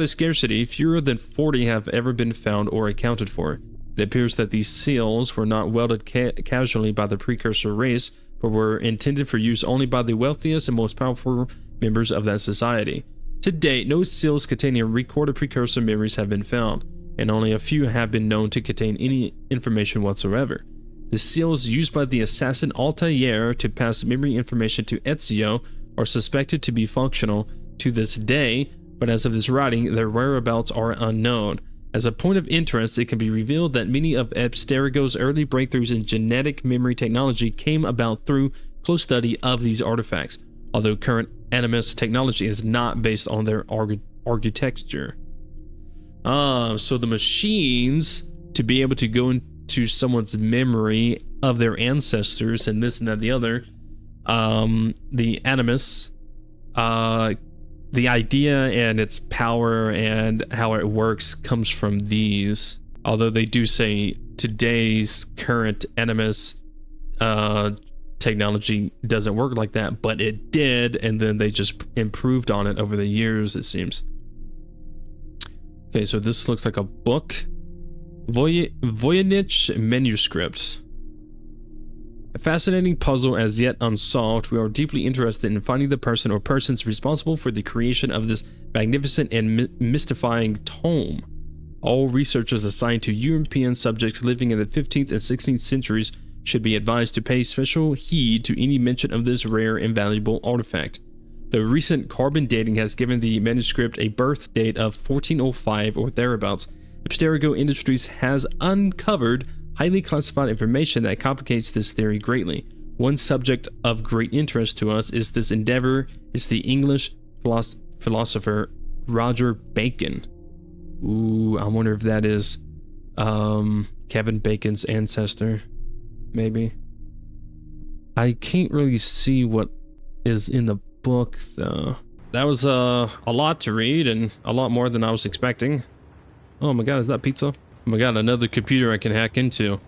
scarcity, fewer than 40 have ever been found or accounted for. It appears that these seals were not wielded casually by the precursor race, but were intended for use only by the wealthiest and most powerful members of that society. To date, no seals containing recorded precursor memories have been found, and only a few have been known to contain any information whatsoever. The seals used by the assassin Altair to pass memory information to Ezio are suspected to be functional to this day, but as of this writing, their whereabouts are unknown. As a point of interest, it can be revealed that many of Abstergo's early breakthroughs in genetic memory technology came about through close study of these artifacts, although current Animus technology is not based on their architecture. So the machines, to be able to go into someone's memory of their ancestors and this and that and the other, the Animus, the idea and its power and how it works comes from these. Although they do say today's current Animus technology doesn't work like that, but it did, and then they just improved on it over the years, it seems. Okay, so this looks like a book. Voynich manuscript. A fascinating puzzle as yet unsolved. We are deeply interested in finding the person or persons responsible for the creation of this magnificent and mystifying tome. All researchers assigned to European subjects living in the 15th and 16th centuries should be advised to pay special heed to any mention of this rare and valuable artifact. The recent carbon dating has given the manuscript a birth date of 1405 or thereabouts. Abstergo Industries has uncovered highly classified information that complicates this theory greatly. One subject of great interest to us is this endeavor is the English philosopher Roger Bacon. Ooh, I wonder if that is Kevin Bacon's ancestor. Maybe. I can't really see what is in the book though. That was a lot to read and a lot more than I was expecting. Oh my god, is that pizza? Oh my god, another computer I can hack into.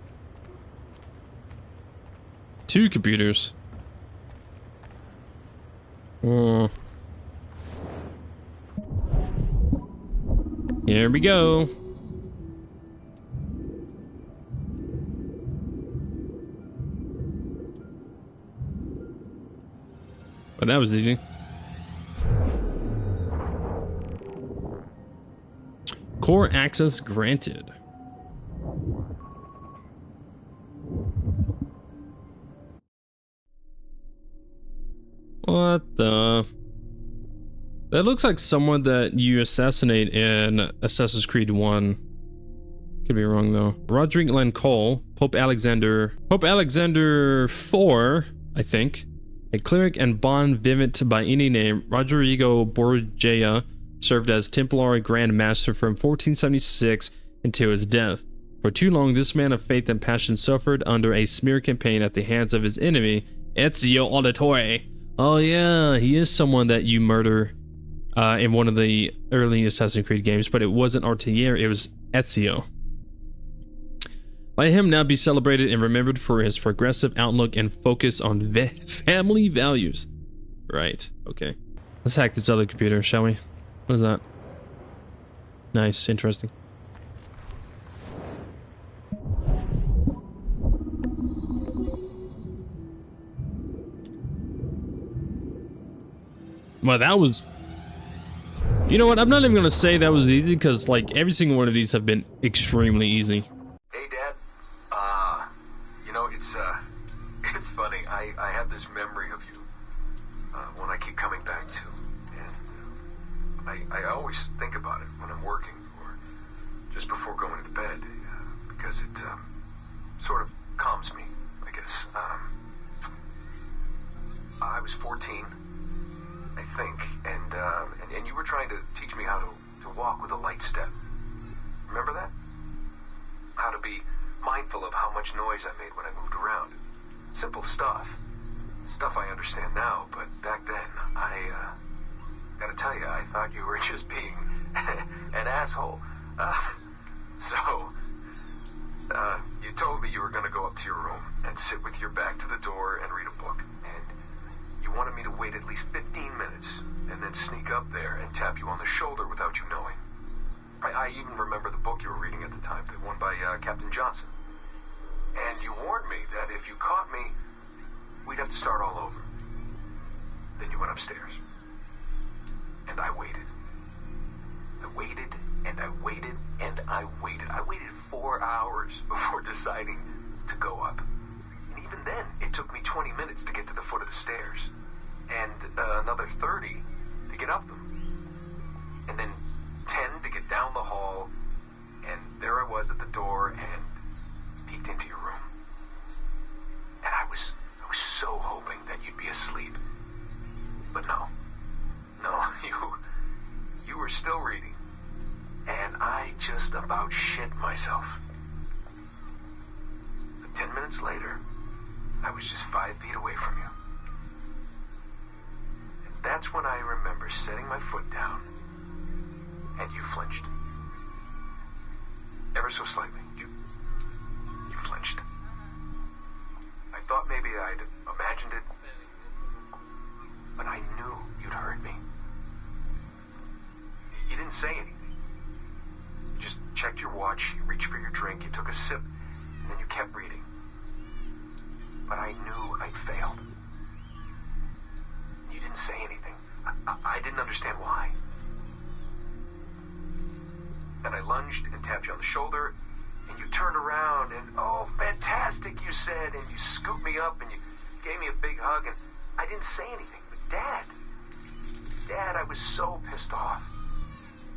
2 computers. Oh. Here we go. But that was easy. Core access granted. What the? That looks like someone that you assassinate in Assassin's Creed 1. Could be wrong though. Roderick Lancole, Pope Alexander IV, I think. A cleric and bon vivant by any name, Rodrigo Borgia served as Templar Grand Master from 1476 until his death. For too long, this man of faith and passion suffered under a smear campaign at the hands of his enemy, Ezio Auditore. Oh yeah, he is someone that you murder in one of the early Assassin's Creed games, but it wasn't Altair, it was Ezio. Let him now be celebrated and remembered for his progressive outlook and focus on family values. Right, okay. Let's hack this other computer, shall we? What is that? Nice, interesting. Well, that was... You know what? I'm not even going to say that was easy, because, like, every single one of these have been extremely easy. Hey, Dad. You know, it's funny. I have this memory of you, one I keep coming back to. And I always think about it when I'm working, or just before going to bed, because it, sort of calms me, I guess. I was 14. I think, and you were trying to teach me how to walk with a light step. Remember that? How to be mindful of how much noise I made when I moved around. Simple stuff. Stuff I understand now, but back then, gotta tell you, I thought you were just being an asshole. You told me you were gonna go up to your room and sit with your back to the door and read a book. You wanted me to wait at least 15 minutes and then sneak up there and tap you on the shoulder without you knowing. I even remember the book you were reading at the time, the one by Captain Johnson. And you warned me that if you caught me, we'd have to start all over. Then you went upstairs. And I waited. I waited, and I waited, and I waited. I waited 4 hours before deciding to go up. And even then, it took me 20 minutes to get to the foot of the stairs. And another 30 to get up them. And then 10 to get down the hall. And there I was at the door and peeked into your room. And I was so hoping that you'd be asleep. But no, you were still reading. And I just about shit myself. But 10 minutes later, I was just 5 feet away from you. And that's when I remember setting my foot down, and you flinched. Ever so slightly. You flinched. I thought maybe I'd imagined it, but I knew you'd heard me. You didn't say anything. You just checked your watch, you reached for your drink, you took a sip, and then you kept reading. But I knew I'd failed. You didn't say anything. I didn't understand why. Then I lunged and tapped you on the shoulder, and you turned around, and oh, fantastic, you said, and you scooped me up, and you gave me a big hug, and I didn't say anything. But Dad, I was so pissed off.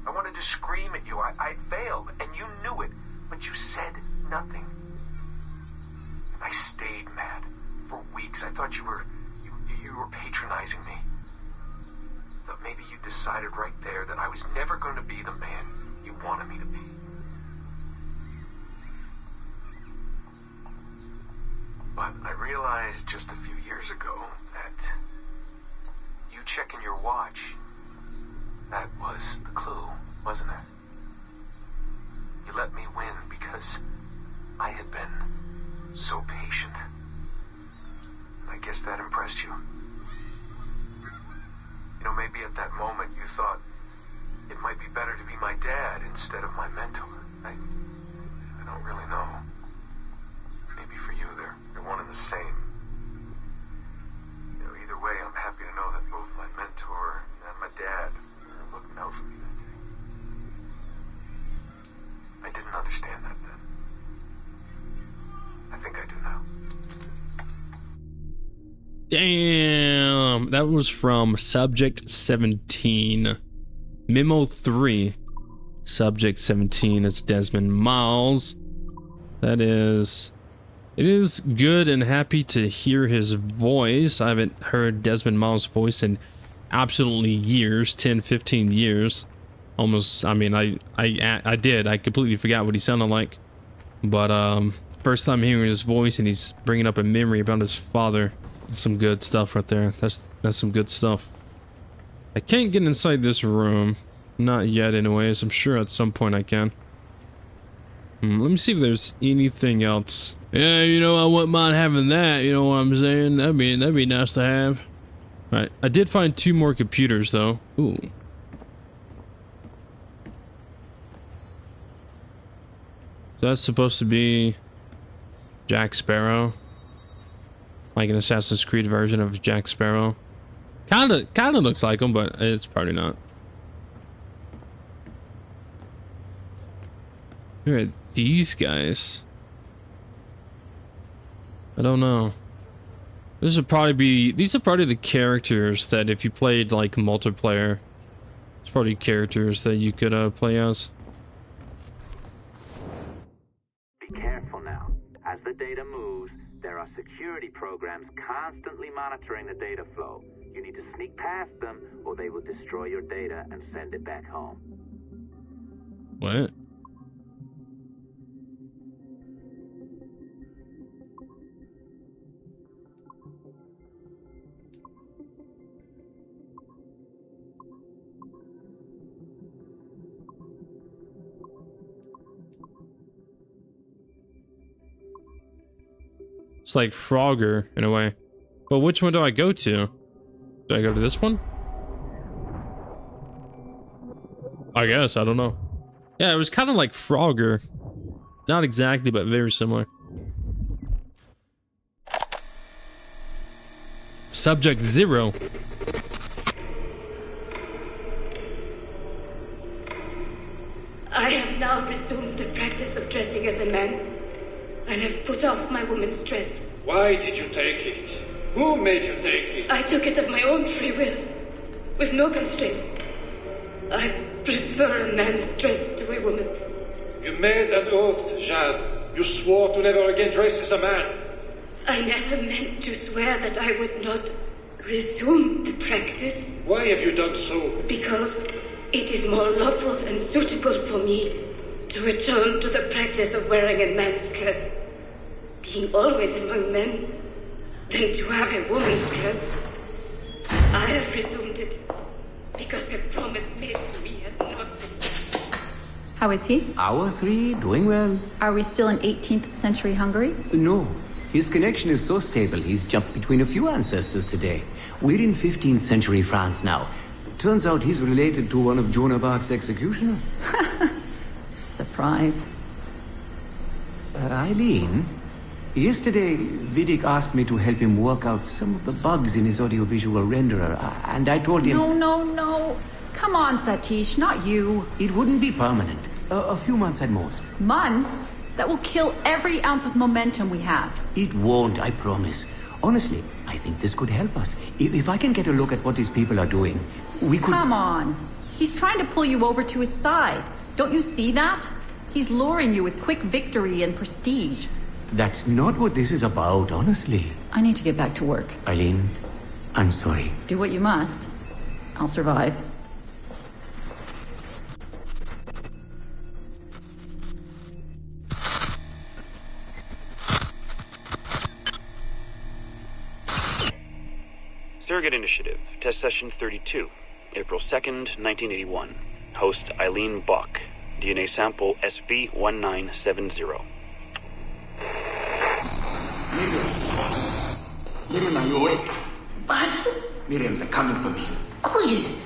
I wanted to scream at you. I failed, and you knew it, but you said nothing. And I stayed mad for weeks. I thought you were patronizing me. I thought maybe you decided right there that I was never going to be the man you wanted me to be. But I realized just a few years ago that you checking your watch, that was the clue, wasn't it? You let me win because I had been so patient. I guess that impressed you. You know, maybe at that moment you thought it might be better to be my dad instead of my mentor. I don't really know. Maybe for you they're one and the same. You know, either way, I'm happy to know that both my mentor and my dad are looking out for me that day. I didn't understand that then. I think I do now. Damn, that was from Subject 17. Memo 3. Subject 17 is Desmond Miles. It is good and happy to hear his voice. I haven't heard Desmond Miles' voice in absolutely years, 10, 15 years. Almost, I mean, I did. I completely forgot what he sounded like. But first time hearing his voice and he's bringing up a memory about his father. Some good stuff right there. That's some good stuff. I can't get inside this room. Not yet, anyways. I'm sure at some point I can. Let me see if there's anything else. Yeah, you know, I wouldn't mind having that. You know what I'm saying? That'd be nice to have. All right, I did find 2 more computers though. Ooh. So that's supposed to be Jack Sparrow, like an Assassin's Creed version of Jack Sparrow. Kinda looks like him, but it's probably not. Who are these guys? I don't know. These are probably the characters that if you played like multiplayer, it's probably characters that you could play as. Be careful now. As the data moves, there are security programs constantly monitoring the data flow. You need to sneak past them, or they will destroy your data and send it back home. What? It's like Frogger in a way. But which one do I go to? Do I go to this one? I guess, I don't know. Yeah, it was kind of like Frogger. Not exactly, but very similar. Subject 0. I have now resumed the practice of dressing as a man, and have put off my woman's dress. Why did you take it? Who made you take it? I took it of my own free will, with no constraint. I prefer a man's dress to a woman's. You made an oath, Jeanne. You swore to never again dress as a man. I never meant to swear that I would not resume the practice. Why have you done so? Because it is more lawful and suitable for me to return to the practice of wearing a man's dress, being always among men, than to have a woman's dress. I have resumed it because a promise made to me has not been. How is he? Hour 3, doing well. Are we still in 18th century Hungary? No. His connection is so stable, he's jumped between a few ancestors today. We're in 15th century France now. Turns out he's related to one of Joan of Arc's executioners. Surprise. Eileen, yesterday Vidic asked me to help him work out some of the bugs in his audiovisual renderer, and I told him... No. Come on, Satish, not you. It wouldn't be permanent. A few months at most. Months? That will kill every ounce of momentum we have. It won't, I promise. Honestly, I think this could help us. If I can get a look at what these people are doing, we could... Come on. He's trying to pull you over to his side. Don't you see that? He's luring you with quick victory and prestige. That's not what this is about, honestly. I need to get back to work. Eileen, I'm sorry. Do what you must. I'll survive. Surrogate Initiative, Test Session 32, April 2nd, 1981. Host Eileen Bach. DNA sample SV1970. Miriam, are you awake? What? Miriam's are coming for me. Oh, is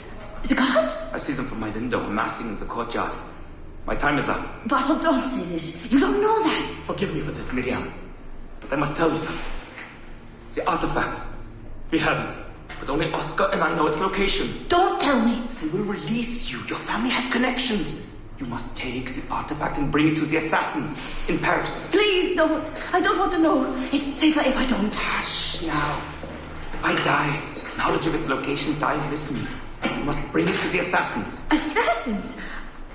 the guards? I see them from my window amassing in the courtyard. My time is up. Bartle, don't say this. You don't know that. Forgive me for this, Miriam. But I must tell you something. The artifact. We have it. But only Oscar and I know its location. Don't tell me. They will release you. Your family has connections. You must take the artifact and bring it to the assassins in Paris. Please don't. I don't want to know. It's safer if I don't. Hush now. If I die, knowledge of its location dies with me. You must bring it to the assassins. Assassins?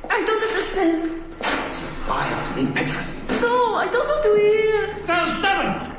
I don't understand. The spire of St. Petrus. No, I don't want to hear. Cell 7!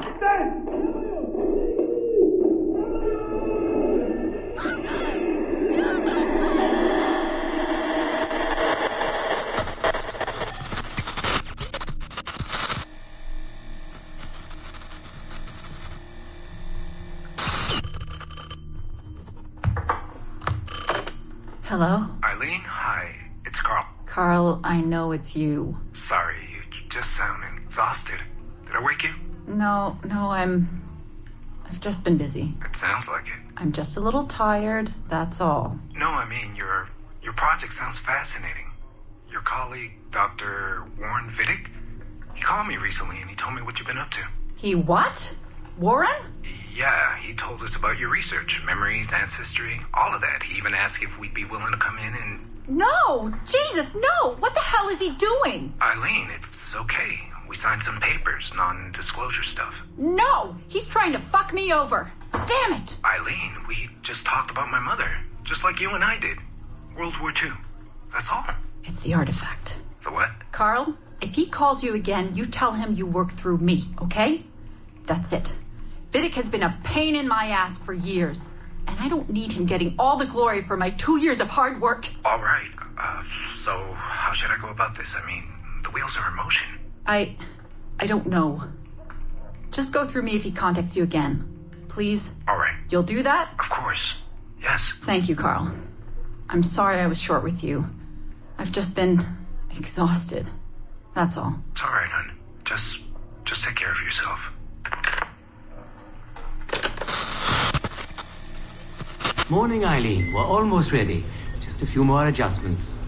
Hello? Eileen, hi. It's Carl. Carl, I know it's you. Sorry, you just sound exhausted. Did I wake you? No, I've just been busy. It sounds like it. I'm just a little tired, that's all. No, I mean, your project sounds fascinating. Your colleague, Dr. Warren Vidic, he called me recently and he told me what you've been up to. He what? Warren? Yeah, he told us about your research, memories, ancestry, all of that. He even asked if we'd be willing to come in and... No! Jesus, no! What the hell is he doing? Eileen, it's okay. We signed some papers, non-disclosure stuff. No! He's trying to fuck me over! Damn it! Eileen, we just talked about my mother, just like you and I did. World War II. That's all. It's the artifact. The what? Carl, if he calls you again, you tell him you work through me, okay? That's it. Vidic has been a pain in my ass for years, and I don't need him getting all the glory for my 2 years of hard work. All right. So how should I go about this? I mean, the wheels are in motion. I don't know. Just go through me if he contacts you again. Please? All right. You'll do that? Of course. Yes. Thank you, Carl. I'm sorry I was short with you. I've just been exhausted. That's all. It's all right, hon. Just take care of yourself. Morning, Eileen. We're almost ready. Just a few more adjustments.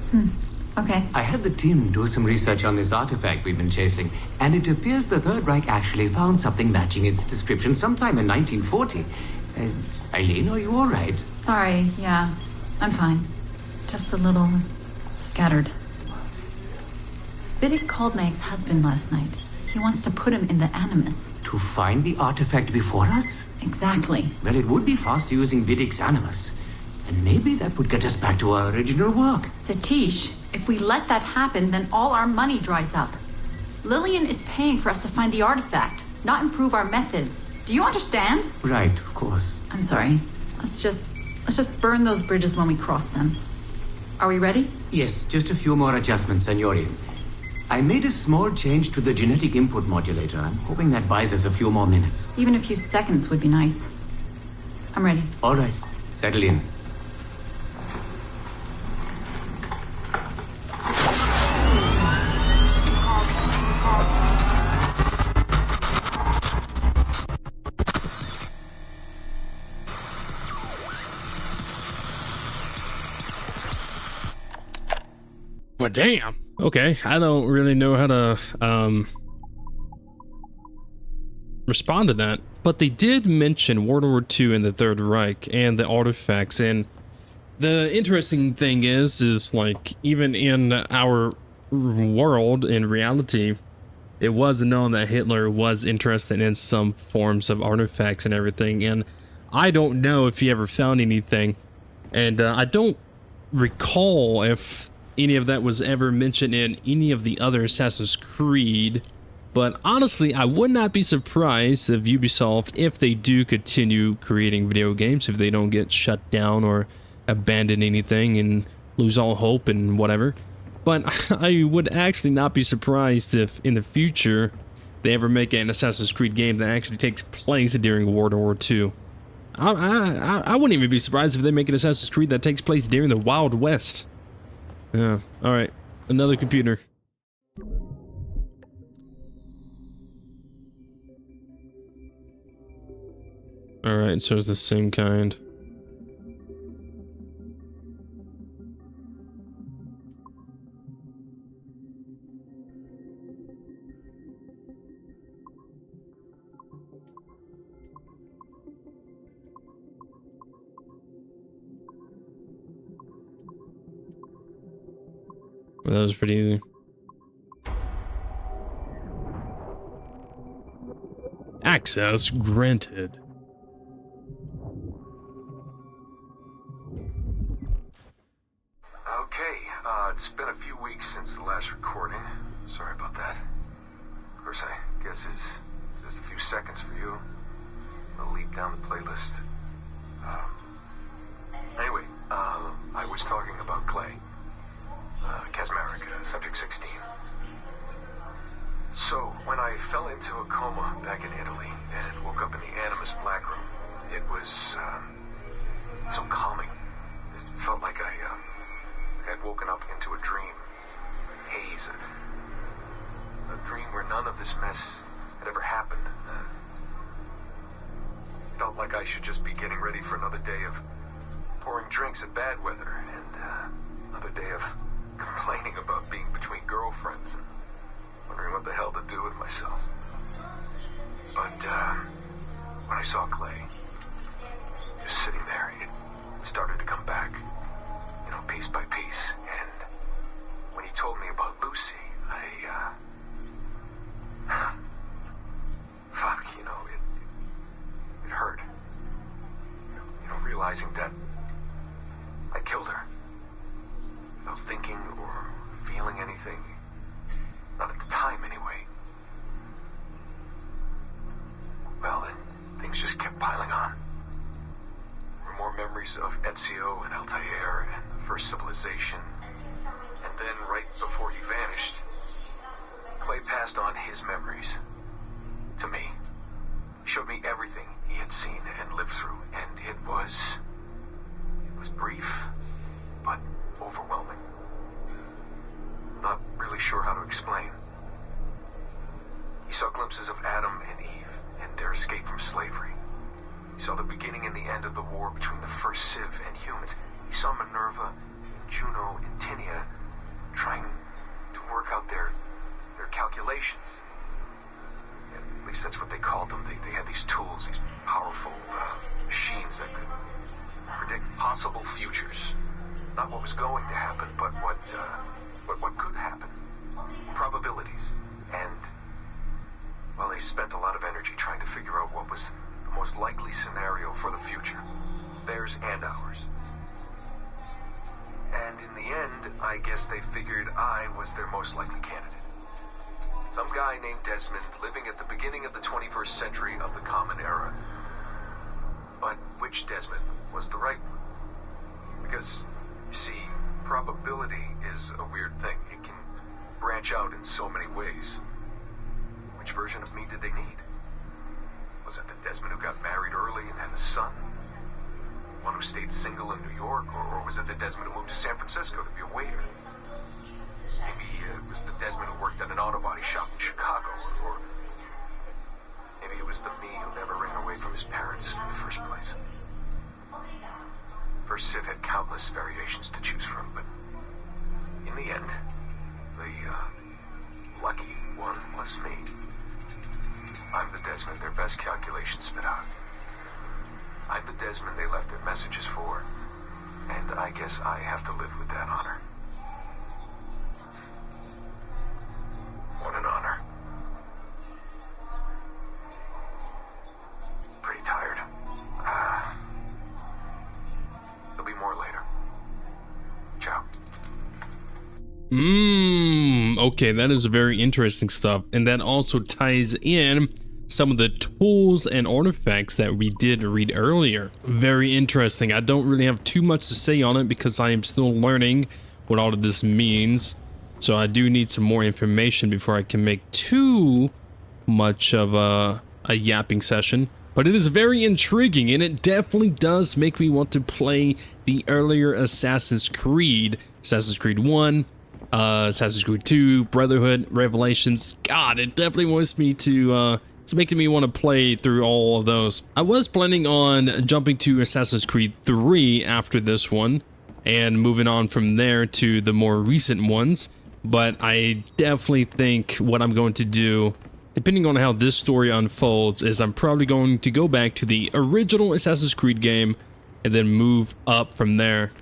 Okay. I had the team do some research on this artifact we've been chasing, and it appears the Third Reich actually found something matching its description sometime in 1940. Eileen, are you all right? Sorry, yeah. I'm fine. Just a little scattered. Vidic called my ex-husband last night. He wants to put him in the Animus. To find the artifact before us? Exactly. Well, it would be fast using Vidic's Animus. And maybe that would get us back to our original work. Satish, if we let that happen, then all our money dries up. Lillian is paying for us to find the artifact, not improve our methods. Do you understand? Right, of course. I'm sorry. Let's just burn those bridges when we cross them. Are we ready? Yes, just a few more adjustments, Senorian. I made a small change to the genetic input modulator. I'm hoping that buys us a few more minutes. Even a few seconds would be nice. I'm ready. All right. Settle in. Well, damn. Okay, I don't really know how to respond to that. But they did mention World War II and the Third Reich and the artifacts. And the interesting thing is like, even in our world, in reality, it was known that Hitler was interested in some forms of artifacts and everything. And I don't know if he ever found anything. And I don't recall if any of that was ever mentioned in any of the other Assassin's Creed, but honestly, I would not be surprised if Ubisoft, if they do continue creating video games, if they don't get shut down or abandon anything and lose all hope and whatever. But I would actually not be surprised if in the future they ever make an Assassin's Creed game that actually takes place during World War II. I wouldn't even be surprised if they make an Assassin's Creed that takes place during the Wild West. Yeah, alright. Another computer. Alright, so it's the same kind. Well, that was pretty easy. Access granted. Okay, it's been a few weeks since the last recording. Sorry about that. Of course, I guess it's just a few seconds for you. I'll leap down the playlist. Anyway, I was talking about Clay. Casmeric, subject 16. So, when I fell into a coma back in Italy and woke up in the Animus Black Room, it was so calming. It felt like I this mess had ever happened. Felt like I should just be getting ready for another day of pouring drinks in bad weather, and another day of complaining about being between girlfriends and wondering what the hell to do with myself. But when I saw Clay just sitting there, it started to come back, you know, piece by piece. And when he told me about Lucy, fuck, you know, it hurt. You know, realizing that I killed her without thinking or feeling anything. Not at the time, anyway. Well, then things just kept piling on. There were more memories of Ezio and Altair and the first civilization. And then, right before he vanished, Clay passed on his memories to me. He showed me everything he had seen and lived through, and it was brief, but overwhelming. Not really sure how to explain. He saw glimpses of Adam and Eve and their escape from slavery. He saw the beginning and the end of the war between the first Civ and humans. He saw Minerva, Juno, and Tinia trying to work out their calculations. At least that's what they called them. They had these tools, these powerful machines that could predict possible futures. Not what was going to happen, but what could happen. Probabilities. And, well, they spent a lot of energy trying to figure out what was the most likely scenario for the future. Theirs and ours. And in the end, I guess they figured I was their most likely candidate. Some guy named Desmond living at the beginning of the 21st century of the Common Era. But which Desmond was the right one? Because, you see, probability is a weird thing. It can branch out in so many ways. Which version of me did they need? Was it the Desmond who got married early and had a son? One who stayed single in New York? Or was it the Desmond who moved to San Francisco to be a waiter? Maybe it was the Desmond who worked at an auto body shop in Chicago. Or maybe it was the me who never ran away from his parents in the first place. First Civ had countless variations to choose from, but in the end, the lucky one was me. I'm the Desmond their best calculations spit out. I'm the Desmond they left their messages for, and I guess I have to live with that honor. What an honor. Pretty tired. There'll be more later. Ciao. Okay, that is very interesting stuff, and that also ties in some of the tools and artifacts that we did read earlier. Very interesting. I don't really have too much to say on it because I am still learning what all of this means, so I do need some more information before I can make too much of a yapping session. But it is very intriguing, and it definitely does make me want to play the earlier Assassin's Creed 1, Assassin's Creed 2, Brotherhood, Revelations. God, it definitely wants me to, it's making me want to play through all of those. I was planning on jumping to Assassin's Creed 3 after this one, and moving on from there to the more recent ones, but I definitely think what I'm going to do, depending on how this story unfolds, is I'm probably going to go back to the original Assassin's Creed game, and then move up from there.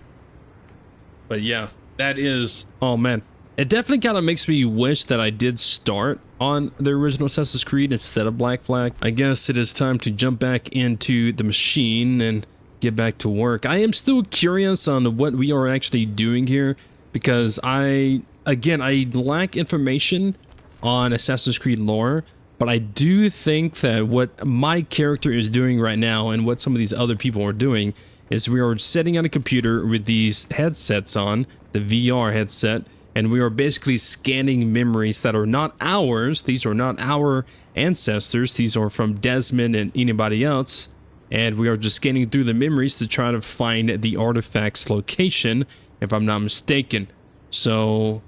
But yeah, that is, oh man, it definitely kind of makes me wish that I did start on the original Assassin's Creed instead of Black Flag. I guess it is time to jump back into the machine and get back to work. I am still curious on what we are actually doing here, because I lack information on Assassin's Creed lore, but I do think that what my character is doing right now and what some of these other people are doing is we are sitting on a computer with these headsets on, the VR headset, and we are basically scanning memories that are not ours. These are not our ancestors. These are from Desmond and anybody else, and we are just scanning through the memories to try to find the artifact's location, if I'm not mistaken. So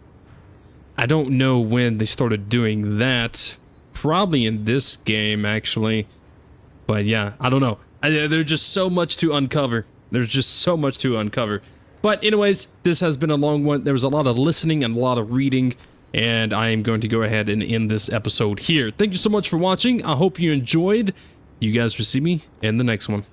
I don't know when they started doing that probably in this game, actually. But yeah, I don't know. There's just so much to uncover. There's just so much to uncover. But anyways, this has been a long one. There was a lot of listening and a lot of reading. And I am going to go ahead and end this episode here. Thank you so much for watching. I hope you enjoyed. You guys will see me in the next one.